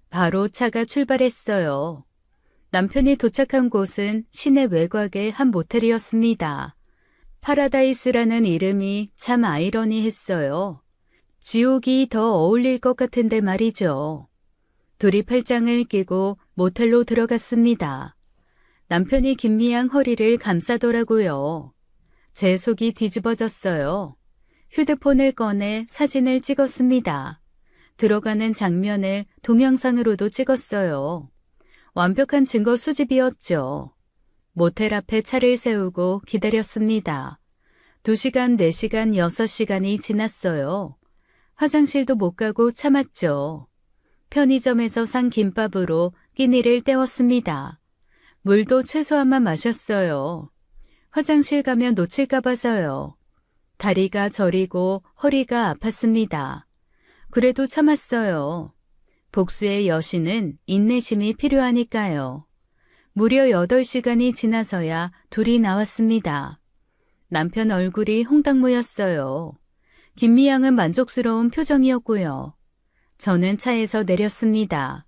바로 차가 출발했어요. 남편이 도착한 곳은 시내 외곽의 한 모텔이었습니다. 파라다이스라는 이름이 참 아이러니했어요. 지옥이 더 어울릴 것 같은데 말이죠. 둘이 팔짱을 끼고 모텔로 들어갔습니다. 남편이 김미양 허리를 감싸더라고요. 제 속이 뒤집어졌어요. 휴대폰을 꺼내 사진을 찍었습니다. 들어가는 장면을 동영상으로도 찍었어요. 완벽한 증거 수집이었죠. 모텔 앞에 차를 세우고 기다렸습니다. 2시간, 4시간, 6시간이 지났어요. 화장실도 못 가고 참았죠. 편의점에서 산 김밥으로 끼니를 때웠습니다. 물도 최소한만 마셨어요. 화장실 가면 놓칠까 봐서요. 다리가 저리고 허리가 아팠습니다. 그래도 참았어요. 복수의 여신은 인내심이 필요하니까요. 무려 8시간이 지나서야 둘이 나왔습니다. 남편 얼굴이 홍당무였어요. 김미양은 만족스러운 표정이었고요. 저는 차에서 내렸습니다.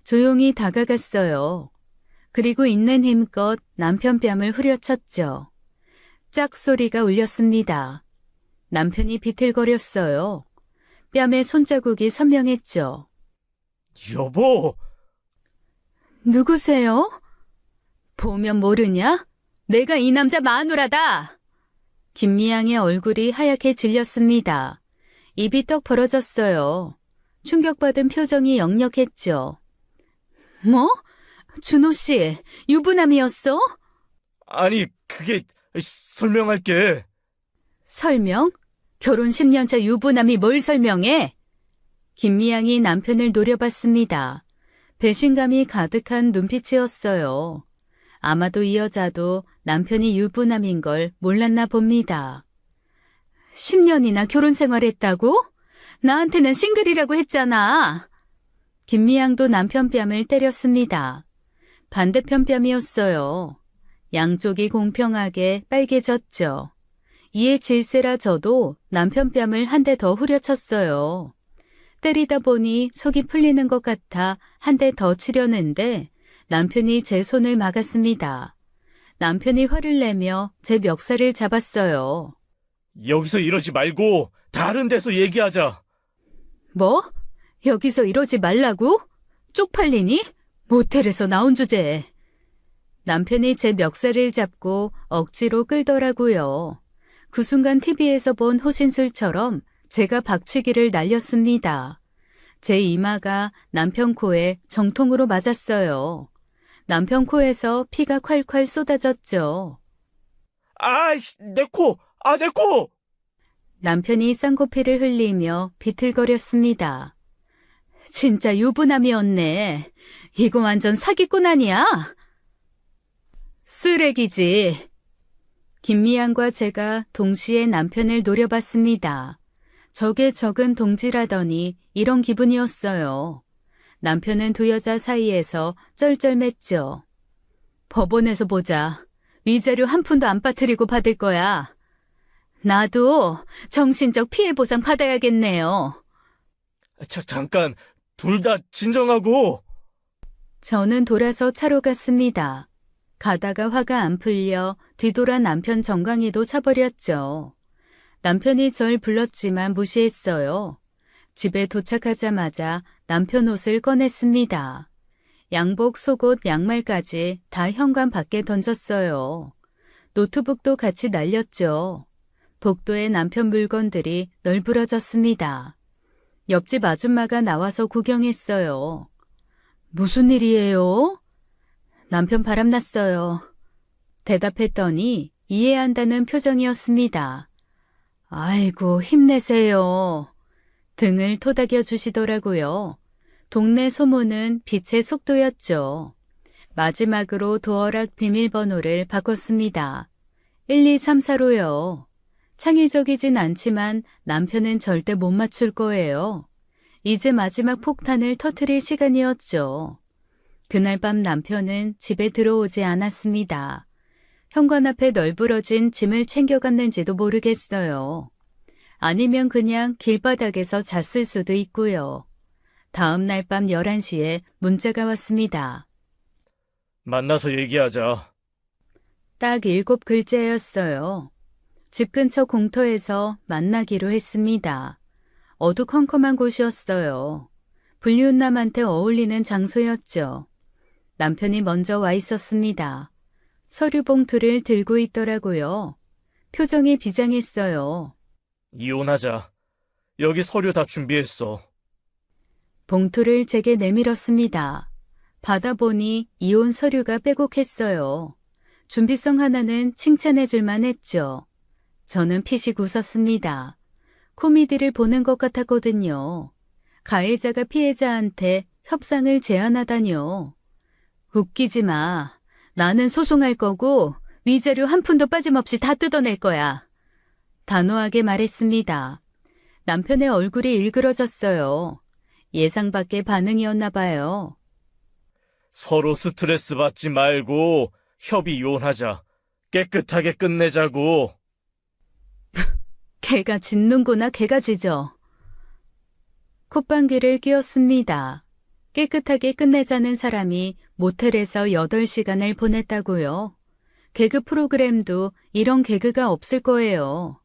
조용히 다가갔어요. 그리고 있는 힘껏 남편 뺨을 후려쳤죠. 짝 소리가 울렸습니다. 남편이 비틀거렸어요. 뺨에 손자국이 선명했죠.
여보!
누구세요? 보면 모르냐? 내가 이 남자 마누라다! 김미양의 얼굴이 하얗게 질렸습니다. 입이 떡 벌어졌어요. 충격받은 표정이 역력했죠. 뭐? 준호 씨, 유부남이었어?
아니, 그게, 설명할게.
설명? 결혼 10년차 유부남이 뭘 설명해? 김미양이 남편을 노려봤습니다. 배신감이 가득한 눈빛이었어요. 아마도 이 여자도 남편이 유부남인 걸 몰랐나 봅니다. 10년이나 결혼 생활했다고? 나한테는 싱글이라고 했잖아. 김미양도 남편 뺨을 때렸습니다. 반대편 뺨이었어요. 양쪽이 공평하게 빨개졌죠. 이에 질세라 저도 남편 뺨을 한 대 더 후려쳤어요. 때리다 보니 속이 풀리는 것 같아 한 대 더 치려는데 남편이 제 손을 막았습니다. 남편이 화를 내며 제 멱살을 잡았어요.
여기서 이러지 말고 다른 데서 얘기하자.
뭐? 여기서 이러지 말라고? 쪽팔리니? 모텔에서 나온 주제에. 남편이 제 멱살을 잡고 억지로 끌더라고요. 그 순간 TV에서 본 호신술처럼 제가 박치기를 날렸습니다. 제 이마가 남편 코에 정통으로 맞았어요. 남편 코에서 피가 콸콸 쏟아졌죠.
아이씨, 내 코! 아, 내 코!
남편이 쌍코피를 흘리며 비틀거렸습니다. 진짜 유부남이었네. 이거 완전 사기꾼 아니야? 쓰레기지. 김미양과 제가 동시에 남편을 노려봤습니다. 적의 적은 동지라더니 이런 기분이었어요. 남편은 두 여자 사이에서 쩔쩔맸죠. 법원에서 보자. 위자료 한 푼도 안 빠뜨리고 받을 거야. 나도 정신적 피해 보상 받아야겠네요.
잠깐, 둘 다 진정하고.
저는 돌아서 차로 갔습니다. 가다가 화가 안 풀려 뒤돌아 남편 정강이도 차버렸죠. 남편이 절 불렀지만 무시했어요. 집에 도착하자마자 남편 옷을 꺼냈습니다. 양복, 속옷, 양말까지 다 현관 밖에 던졌어요. 노트북도 같이 날렸죠. 복도에 남편 물건들이 널브러졌습니다. 옆집 아줌마가 나와서 구경했어요. 무슨 일이에요? 남편 바람났어요. 대답했더니 이해한다는 표정이었습니다. 아이고, 힘내세요. 등을 토닥여 주시더라고요. 동네 소문은 빛의 속도였죠. 마지막으로 도어락 비밀번호를 바꿨습니다. 1234로요. 창의적이진 않지만 남편은 절대 못 맞출 거예요. 이제 마지막 폭탄을 터뜨릴 시간이었죠. 그날 밤 남편은 집에 들어오지 않았습니다. 현관 앞에 널브러진 짐을 챙겨갔는지도 모르겠어요. 아니면 그냥 길바닥에서 잤을 수도 있고요. 다음 날 밤 11시에 문자가 왔습니다.
만나서 얘기하자.
딱 7글자였어요. 집 근처 공터에서 만나기로 했습니다. 어두컴컴한 곳이었어요. 불륜남한테 어울리는 장소였죠. 남편이 먼저 와 있었습니다. 서류 봉투를 들고 있더라고요. 표정이 비장했어요.
이혼하자. 여기 서류 다 준비했어.
봉투를 제게 내밀었습니다. 받아보니 이혼 서류가 빼곡했어요. 준비성 하나는 칭찬해 줄만 했죠. 저는 피식 웃었습니다. 코미디를 보는 것 같았거든요. 가해자가 피해자한테 협상을 제안하다뇨. 웃기지 마. 나는 소송할 거고 위자료 한 푼도 빠짐없이 다 뜯어낼 거야. 단호하게 말했습니다. 남편의 얼굴이 일그러졌어요. 예상 밖의 반응이었나 봐요.
서로 스트레스 받지 말고 협의 이혼하자. 깨끗하게 끝내자고.
개가 짖는구나, 개가 짖어. 콧방귀를 뀌었습니다. 깨끗하게 끝내자는 사람이 모텔에서 8시간을 보냈다고요. 개그 프로그램도 이런 개그가 없을 거예요.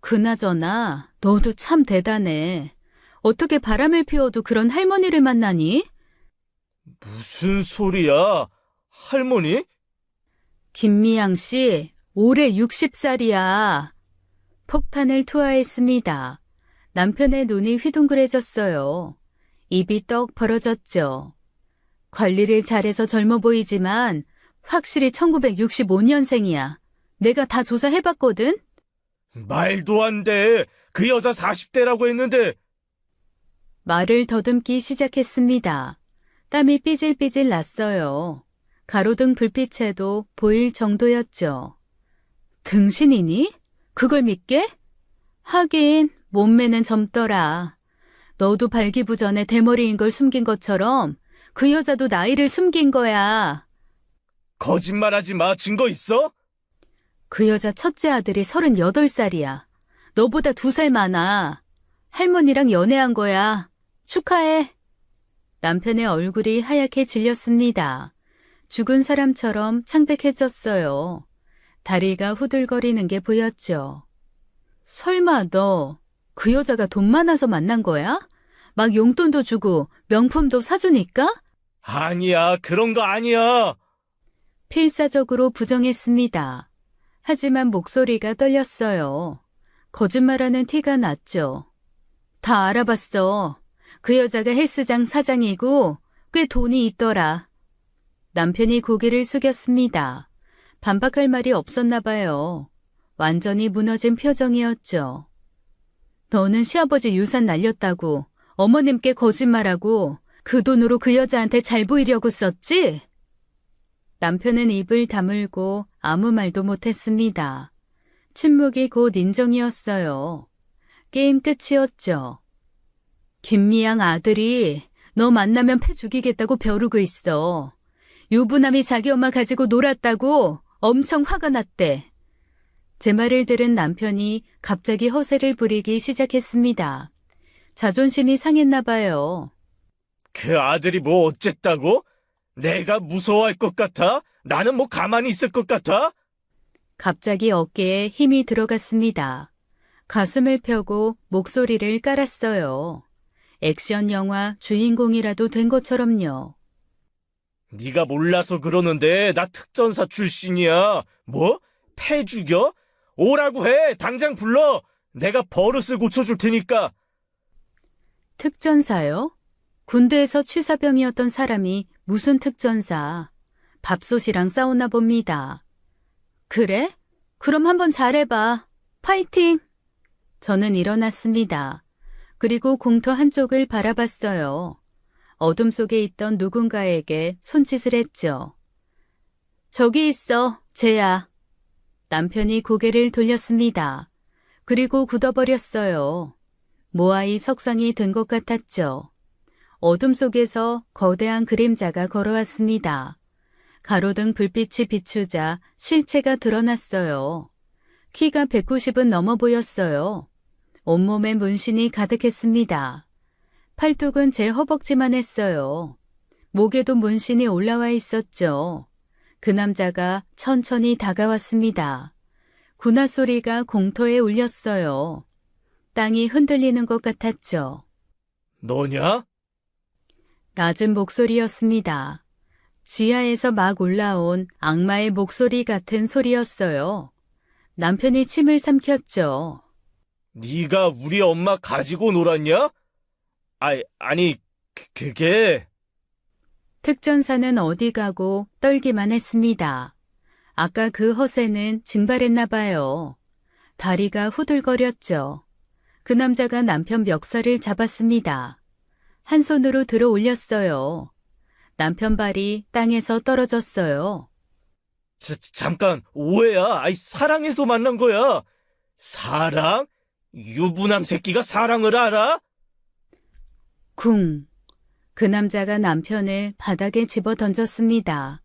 그나저나 너도 참 대단해. 어떻게 바람을 피워도 그런 할머니를 만나니?
무슨 소리야? 할머니?
김미양 씨, 올해 60살이야. 폭탄을 투하했습니다. 남편의 눈이 휘둥그레졌어요. 입이 떡 벌어졌죠. 관리를 잘해서 젊어 보이지만 확실히 1965년생이야. 내가 다 조사해봤거든?
말도 안 돼. 그 여자 40대라고 했는데.
말을 더듬기 시작했습니다. 땀이 삐질삐질 났어요. 가로등 불빛에도 보일 정도였죠. 등신이니? 그걸 믿게? 하긴 몸매는 젊더라. 너도 발기부전에 대머리인 걸 숨긴 것처럼 그 여자도 나이를 숨긴 거야.
거짓말하지 마. 증거 있어?
그 여자 첫째 아들이 38살이야. 너보다 2살 많아. 할머니랑 연애한 거야. 축하해. 남편의 얼굴이 하얗게 질렸습니다. 죽은 사람처럼 창백해졌어요. 다리가 후들거리는 게 보였죠. 설마 너 그 여자가 돈 많아서 만난 거야? 막 용돈도 주고 명품도 사주니까?
아니야. 그런 거 아니야.
필사적으로 부정했습니다. 하지만 목소리가 떨렸어요. 거짓말하는 티가 났죠. 다 알아봤어. 그 여자가 헬스장 사장이고 꽤 돈이 있더라. 남편이 고개를 숙였습니다. 반박할 말이 없었나 봐요. 완전히 무너진 표정이었죠. 너는 시아버지 유산 날렸다고 어머님께 거짓말하고 그 돈으로 그 여자한테 잘 보이려고 썼지? 남편은 입을 다물고 아무 말도 못했습니다. 침묵이 곧 인정이었어요. 게임 끝이었죠. 김미양 아들이 너 만나면 패 죽이겠다고 벼르고 있어. 유부남이 자기 엄마 가지고 놀았다고 엄청 화가 났대. 제 말을 들은 남편이 갑자기 허세를 부리기 시작했습니다. 자존심이 상했나 봐요.
그 아들이 뭐 어쨌다고? 내가 무서워할 것 같아? 나는 뭐 가만히 있을 것 같아?
갑자기 어깨에 힘이 들어갔습니다. 가슴을 펴고 목소리를 깔았어요. 액션 영화 주인공이라도 된 것처럼요.
네가 몰라서 그러는데 나 특전사 출신이야. 뭐? 패 죽여? 오라고 해. 당장 불러. 내가 버릇을 고쳐줄 테니까.
특전사요? 군대에서 취사병이었던 사람이 무슨 특전사? 밥솥이랑 싸웠나 봅니다. 그래? 그럼 한번 잘해봐. 파이팅! 저는 일어났습니다. 그리고 공터 한쪽을 바라봤어요. 어둠 속에 있던 누군가에게 손짓을 했죠. 저기 있어, 쟤야. 남편이 고개를 돌렸습니다. 그리고 굳어버렸어요. 모아이 석상이 된 것 같았죠. 어둠 속에서 거대한 그림자가 걸어왔습니다. 가로등 불빛이 비추자 실체가 드러났어요. 키가 190은 넘어 보였어요. 온몸에 문신이 가득했습니다. 팔뚝은 제 허벅지만 했어요. 목에도 문신이 올라와 있었죠. 그 남자가 천천히 다가왔습니다. 군화 소리가 공터에 울렸어요. 땅이 흔들리는 것 같았죠.
너냐?
낮은 목소리였습니다. 지하에서 막 올라온 악마의 목소리 같은 소리였어요. 남편이 침을 삼켰죠.
네가 우리 엄마 가지고 놀았냐? 아니, 그게...
특전사는 어디 가고 떨기만 했습니다. 아까 그 허세는 증발했나 봐요. 다리가 후들거렸죠. 그 남자가 남편 멱살을 잡았습니다. 한 손으로 들어 올렸어요. 남편 발이 땅에서 떨어졌어요.
잠깐, 오해야. 사랑해서 만난 거야. 사랑? 유부남 새끼가 사랑을 알아?
쿵. 그 남자가 남편을 바닥에 집어 던졌습니다.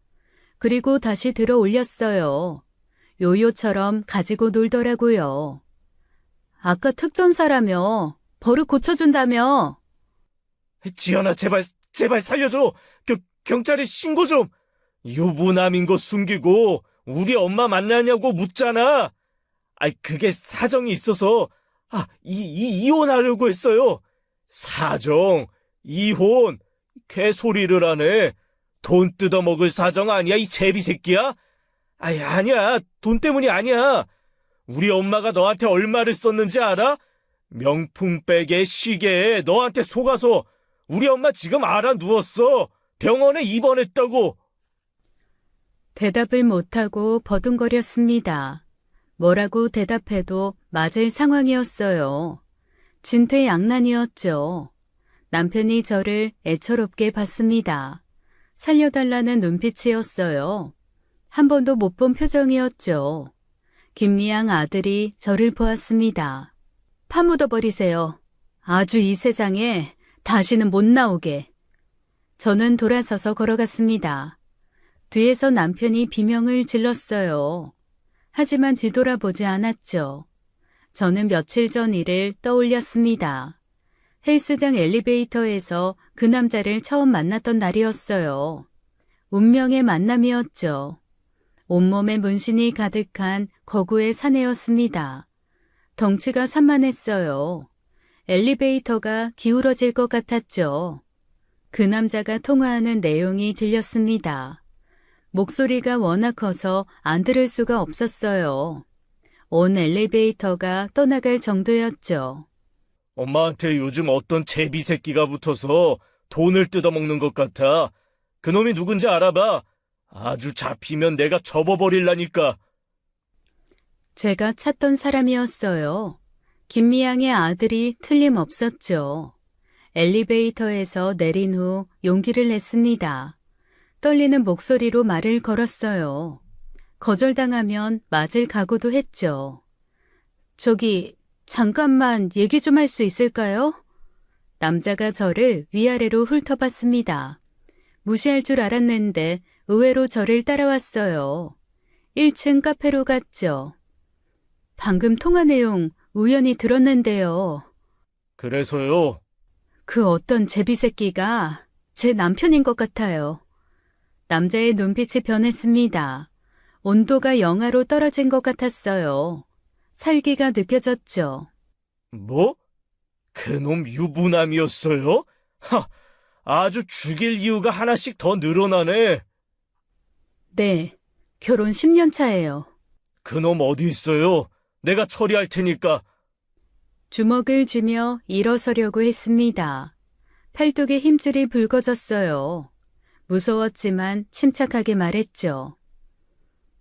그리고 다시 들어 올렸어요. 요요처럼 가지고 놀더라고요. 아까 특전사라며. 버릇 고쳐준다며.
지연아, 제발 살려줘. 경찰에 신고 좀. 유부남인 거 숨기고 우리 엄마 만나냐고 묻잖아. 그게 사정이 있어서 이혼하려고 했어요. 사정, 이혼, 개소리를 하네. 돈 뜯어먹을 사정 아니야, 이 제비 새끼야? 아니야. 돈 때문이 아니야. 우리 엄마가 너한테 얼마를 썼는지 알아? 명품백에 시계에 너한테 속아서 우리 엄마 지금 알아 누웠어. 병원에 입원했다고.
대답을 못하고 버둥거렸습니다. 뭐라고 대답해도 맞을 상황이었어요. 진퇴양난이었죠. 남편이 저를 애처롭게 봤습니다. 살려달라는 눈빛이었어요. 한 번도 못 본 표정이었죠. 김미양 아들이 저를 보았습니다. 파묻어버리세요. 아주 이 세상에 다시는 못 나오게. 저는 돌아서서 걸어갔습니다. 뒤에서 남편이 비명을 질렀어요. 하지만 뒤돌아보지 않았죠. 저는 며칠 전 일을 떠올렸습니다. 헬스장 엘리베이터에서 그 남자를 처음 만났던 날이었어요. 운명의 만남이었죠. 온몸에 문신이 가득한 거구의 사내였습니다. 덩치가 산만했어요. 엘리베이터가 기울어질 것 같았죠. 그 남자가 통화하는 내용이 들렸습니다. 목소리가 워낙 커서 안 들을 수가 없었어요. 온 엘리베이터가 떠나갈 정도였죠.
엄마한테 요즘 어떤 제비 새끼가 붙어서 돈을 뜯어먹는 것 같아. 그놈이 누군지 알아봐. 아주 잡히면 내가 접어버릴라니까.
제가 찾던 사람이었어요. 김미양의 아들이 틀림없었죠. 엘리베이터에서 내린 후 용기를 냈습니다. 떨리는 목소리로 말을 걸었어요. 거절당하면 맞을 각오도 했죠. 저기, 잠깐만 얘기 좀 할 수 있을까요? 남자가 저를 위아래로 훑어봤습니다. 무시할 줄 알았는데 의외로 저를 따라왔어요. 1층 카페로 갔죠. 방금 통화 내용 우연히 들었는데요.
그래서요?
그 어떤 제비 새끼가 제 남편인 것 같아요. 남자의 눈빛이 변했습니다. 온도가 영하로 떨어진 것 같았어요. 살기가 느껴졌죠.
뭐? 그놈 유부남이었어요? 아주 죽일 이유가 하나씩 더 늘어나네.
네, 결혼 10년 차예요.
그놈 어디 있어요? 내가 처리할 테니까.
주먹을 쥐며 일어서려고 했습니다. 팔뚝에 힘줄이 붉어졌어요. 무서웠지만 침착하게 말했죠.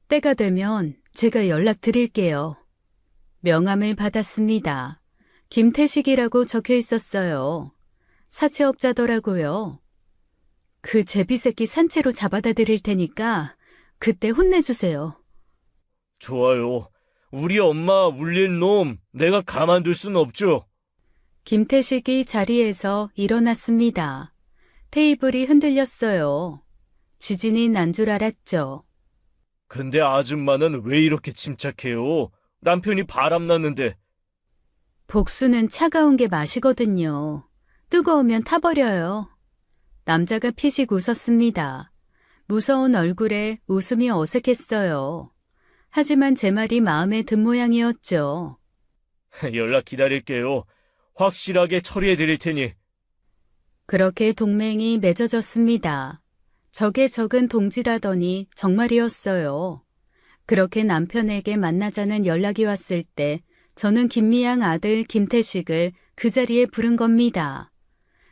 때가 되면 제가 연락드릴게요. 명함을 받았습니다. 김태식이라고 적혀 있었어요. 사채업자더라고요. 그 제비새끼 산채로 잡아다 드릴 테니까 그때 혼내주세요.
좋아요. 우리 엄마 울릴 놈 내가 가만둘 순 없죠.
김태식이 자리에서 일어났습니다. 테이블이 흔들렸어요. 지진이 난 줄 알았죠.
근데 아줌마는 왜 이렇게 침착해요? 남편이 바람났는데.
복수는 차가운 게 맛이거든요. 뜨거우면 타버려요. 남자가 피식 웃었습니다. 무서운 얼굴에 웃음이 어색했어요. 하지만 제 말이 마음에 든 모양이었죠.
연락 기다릴게요. 확실하게 처리해 드릴 테니.
그렇게 동맹이 맺어졌습니다. 적에 적은 동지라더니 정말이었어요. 그렇게 남편에게 만나자는 연락이 왔을 때 저는 김미양 아들 김태식을 그 자리에 부른 겁니다.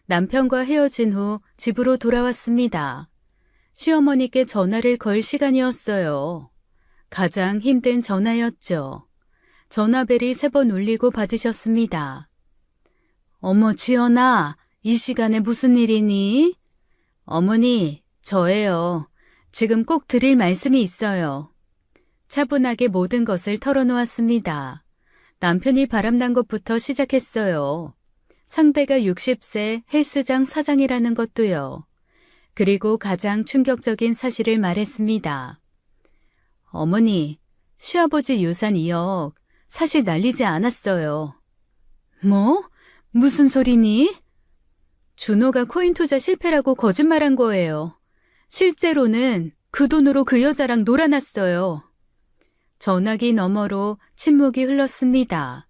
남편과 헤어진 후 집으로 돌아왔습니다. 시어머니께 전화를 걸 시간이었어요. 가장 힘든 전화였죠. 전화벨이 3번 울리고 받으셨습니다. 어머, 지연아, 이 시간에 무슨 일이니? 어머니, 저예요. 지금 꼭 드릴 말씀이 있어요. 차분하게 모든 것을 털어놓았습니다. 남편이 바람난 것부터 시작했어요. 상대가 60세 헬스장 사장이라는 것도요. 그리고 가장 충격적인 사실을 말했습니다. 어머니, 시아버지 유산 2억 사실 날리지 않았어요. 뭐? 무슨 소리니? 준호가 코인 투자 실패라고 거짓말한 거예요. 실제로는 그 돈으로 그 여자랑 놀아났어요. 전화기 너머로 침묵이 흘렀습니다.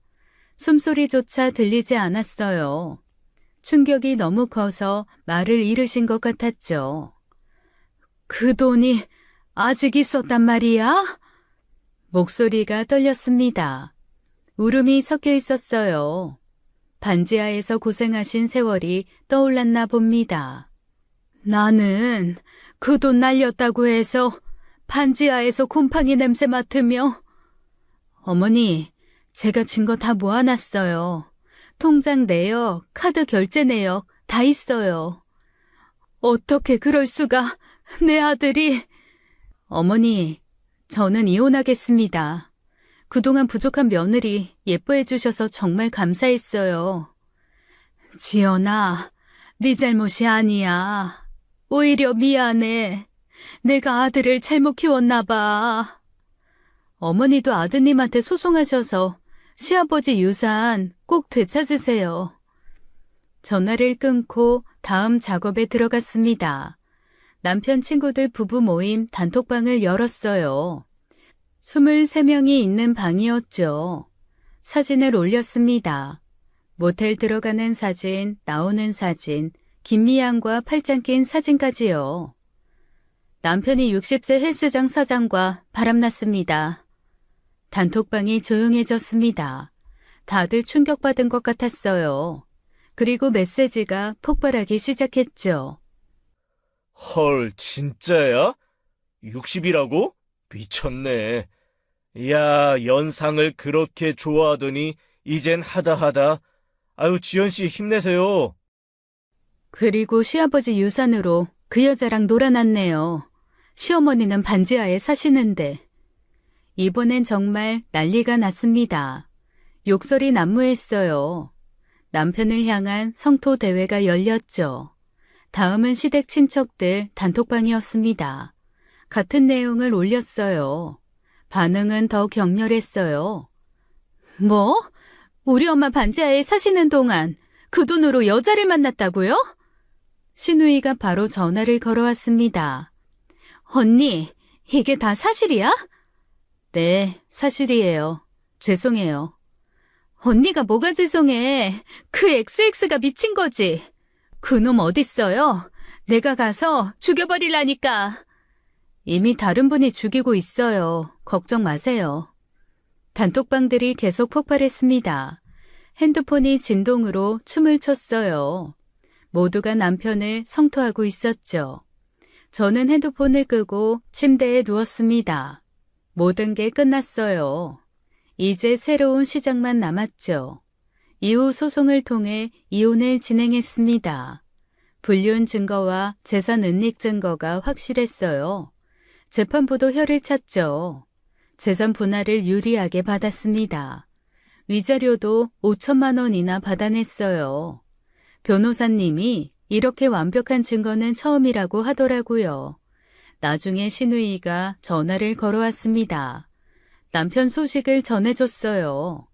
숨소리조차 들리지 않았어요. 충격이 너무 커서 말을 잃으신 것 같았죠. 그 돈이 아직 있었단 말이야? 목소리가 떨렸습니다. 울음이 섞여 있었어요. 반지하에서 고생하신 세월이 떠올랐나 봅니다. 나는 그 돈 날렸다고 해서 반지하에서 곰팡이 냄새 맡으며 어머니, 제가 준 거 다 모아놨어요. 통장 내역, 카드 결제 내역 다 있어요. 어떻게 그럴 수가, 내 아들이. 어머니, 저는 이혼하겠습니다. 그동안 부족한 며느리 예뻐해 주셔서 정말 감사했어요. 지연아, 네 잘못이 아니야. 오히려 미안해. 내가 아들을 잘못 키웠나 봐. 어머니도 아드님한테 소송하셔서 시아버지 유산 꼭 되찾으세요. 전화를 끊고 다음 작업에 들어갔습니다. 남편 친구들 부부 모임 단톡방을 열었어요. 23명이 있는 방이었죠. 사진을 올렸습니다. 모텔 들어가는 사진, 나오는 사진, 김미양과 팔짱 낀 사진까지요. 남편이 60세 헬스장 사장과 바람났습니다. 단톡방이 조용해졌습니다. 다들 충격받은 것 같았어요. 그리고 메시지가 폭발하기 시작했죠.
헐, 진짜야? 60이라고? 미쳤네. 야, 연상을 그렇게 좋아하더니 이젠 하다. 아유, 지연씨 힘내세요.
그리고 시아버지 유산으로 그 여자랑 놀아났네요. 시어머니는 반지하에 사시는데. 이번엔 정말 난리가 났습니다. 욕설이 난무했어요. 남편을 향한 성토 대회가 열렸죠. 다음은 시댁 친척들 단톡방이었습니다. 같은 내용을 올렸어요. 반응은 더 격렬했어요. 뭐? 우리 엄마 반지하에 사시는 동안 그 돈으로 여자를 만났다고요? 신우이가 바로 전화를 걸어왔습니다. 언니, 이게 다 사실이야? 네, 사실이에요. 죄송해요. 언니가 뭐가 죄송해. 그 XX가 미친 거지. 그놈 어딨어요? 내가 가서 죽여버리라니까. 이미 다른 분이 죽이고 있어요. 걱정 마세요. 단톡방들이 계속 폭발했습니다. 핸드폰이 진동으로 춤을 췄어요. 모두가 남편을 성토하고 있었죠. 저는 핸드폰을 끄고 침대에 누웠습니다. 모든 게 끝났어요. 이제 새로운 시작만 남았죠. 이후 소송을 통해 이혼을 진행했습니다. 불륜 증거와 재산 은닉 증거가 확실했어요. 재판부도 혀를 찼죠. 재산 분할을 유리하게 받았습니다. 위자료도 5천만 원이나 받아냈어요. 변호사님이 이렇게 완벽한 증거는 처음이라고 하더라고요. 나중에 신우이가 전화를 걸어왔습니다. 남편 소식을 전해줬어요.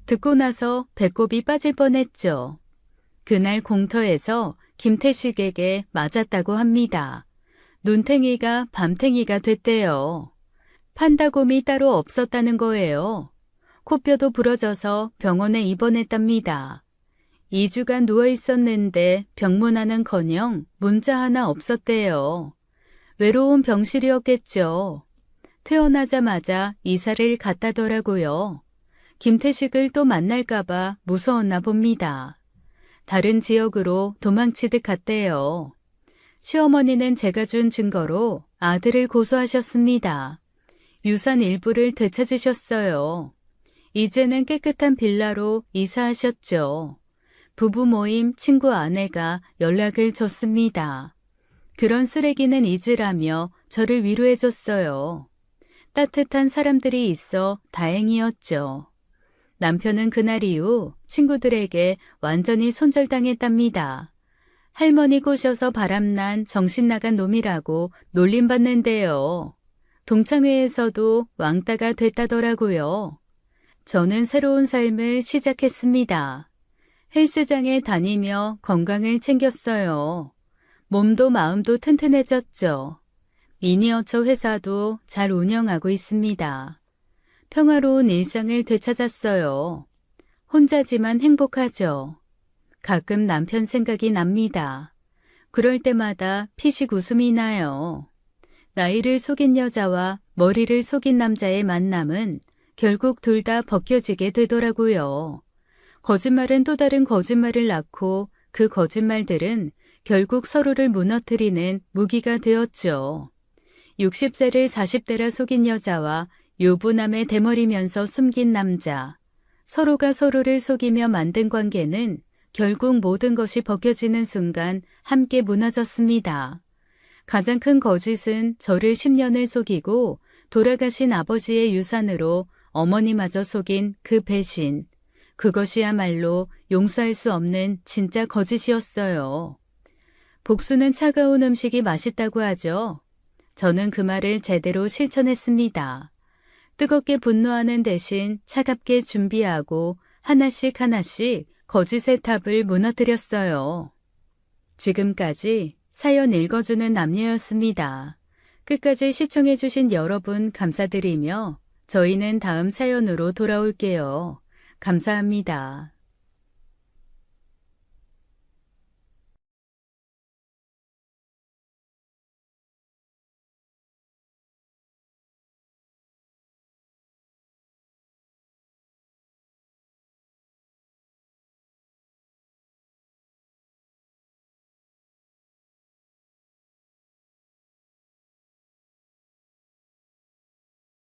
듣고 나서 배꼽이 빠질 뻔했죠. 그날 공터에서 김태식에게 맞았다고 합니다. 눈탱이가 밤탱이가 됐대요. 판다곰이 따로 없었다는 거예요. 코뼈도 부러져서 병원에 입원했답니다. 2주간 누워 있었는데 병문안은커녕 문자 하나 없었대요. 외로운 병실이었겠죠. 퇴원하자마자 이사를 갔다더라고요. 김태식을 또 만날까봐 무서웠나 봅니다. 다른 지역으로 도망치듯 갔대요. 시어머니는 제가 준 증거로 아들을 고소하셨습니다. 유산 일부를 되찾으셨어요. 이제는 깨끗한 빌라로 이사하셨죠. 부부 모임 친구 아내가 연락을 줬습니다. 그런 쓰레기는 잊으라며 저를 위로해줬어요. 따뜻한 사람들이 있어 다행이었죠. 남편은 그날 이후 친구들에게 완전히 손절당했답니다. 할머니 꼬셔서 바람난 정신나간 놈이라고 놀림받는데요. 동창회에서도 왕따가 됐다더라고요. 저는 새로운 삶을 시작했습니다. 헬스장에 다니며 건강을 챙겼어요. 몸도 마음도 튼튼해졌죠. 미니어처 회사도 잘 운영하고 있습니다. 평화로운 일상을 되찾았어요. 혼자지만 행복하죠. 가끔 남편 생각이 납니다. 그럴 때마다 피식 웃음이 나요. 나이를 속인 여자와 머리를 속인 남자의 만남은 결국 둘 다 벗겨지게 되더라고요. 거짓말은 또 다른 거짓말을 낳고 그 거짓말들은 결국 서로를 무너뜨리는 무기가 되었죠. 60세를 40대라 속인 여자와 유부남의 대머리면서 숨긴 남자. 서로가 서로를 속이며 만든 관계는 결국 모든 것이 벗겨지는 순간 함께 무너졌습니다. 가장 큰 거짓은 저를 10년을 속이고 돌아가신 아버지의 유산으로 어머니마저 속인 그 배신. 그것이야말로 용서할 수 없는 진짜 거짓이었어요. 복수는 차가운 음식이 맛있다고 하죠. 저는 그 말을 제대로 실천했습니다. 뜨겁게 분노하는 대신 차갑게 준비하고 하나씩 하나씩 거짓의 탑을 무너뜨렸어요. 지금까지 사연 읽어주는 남녀였습니다. 끝까지 시청해주신 여러분 감사드리며 저희는 다음 사연으로 돌아올게요. 감사합니다.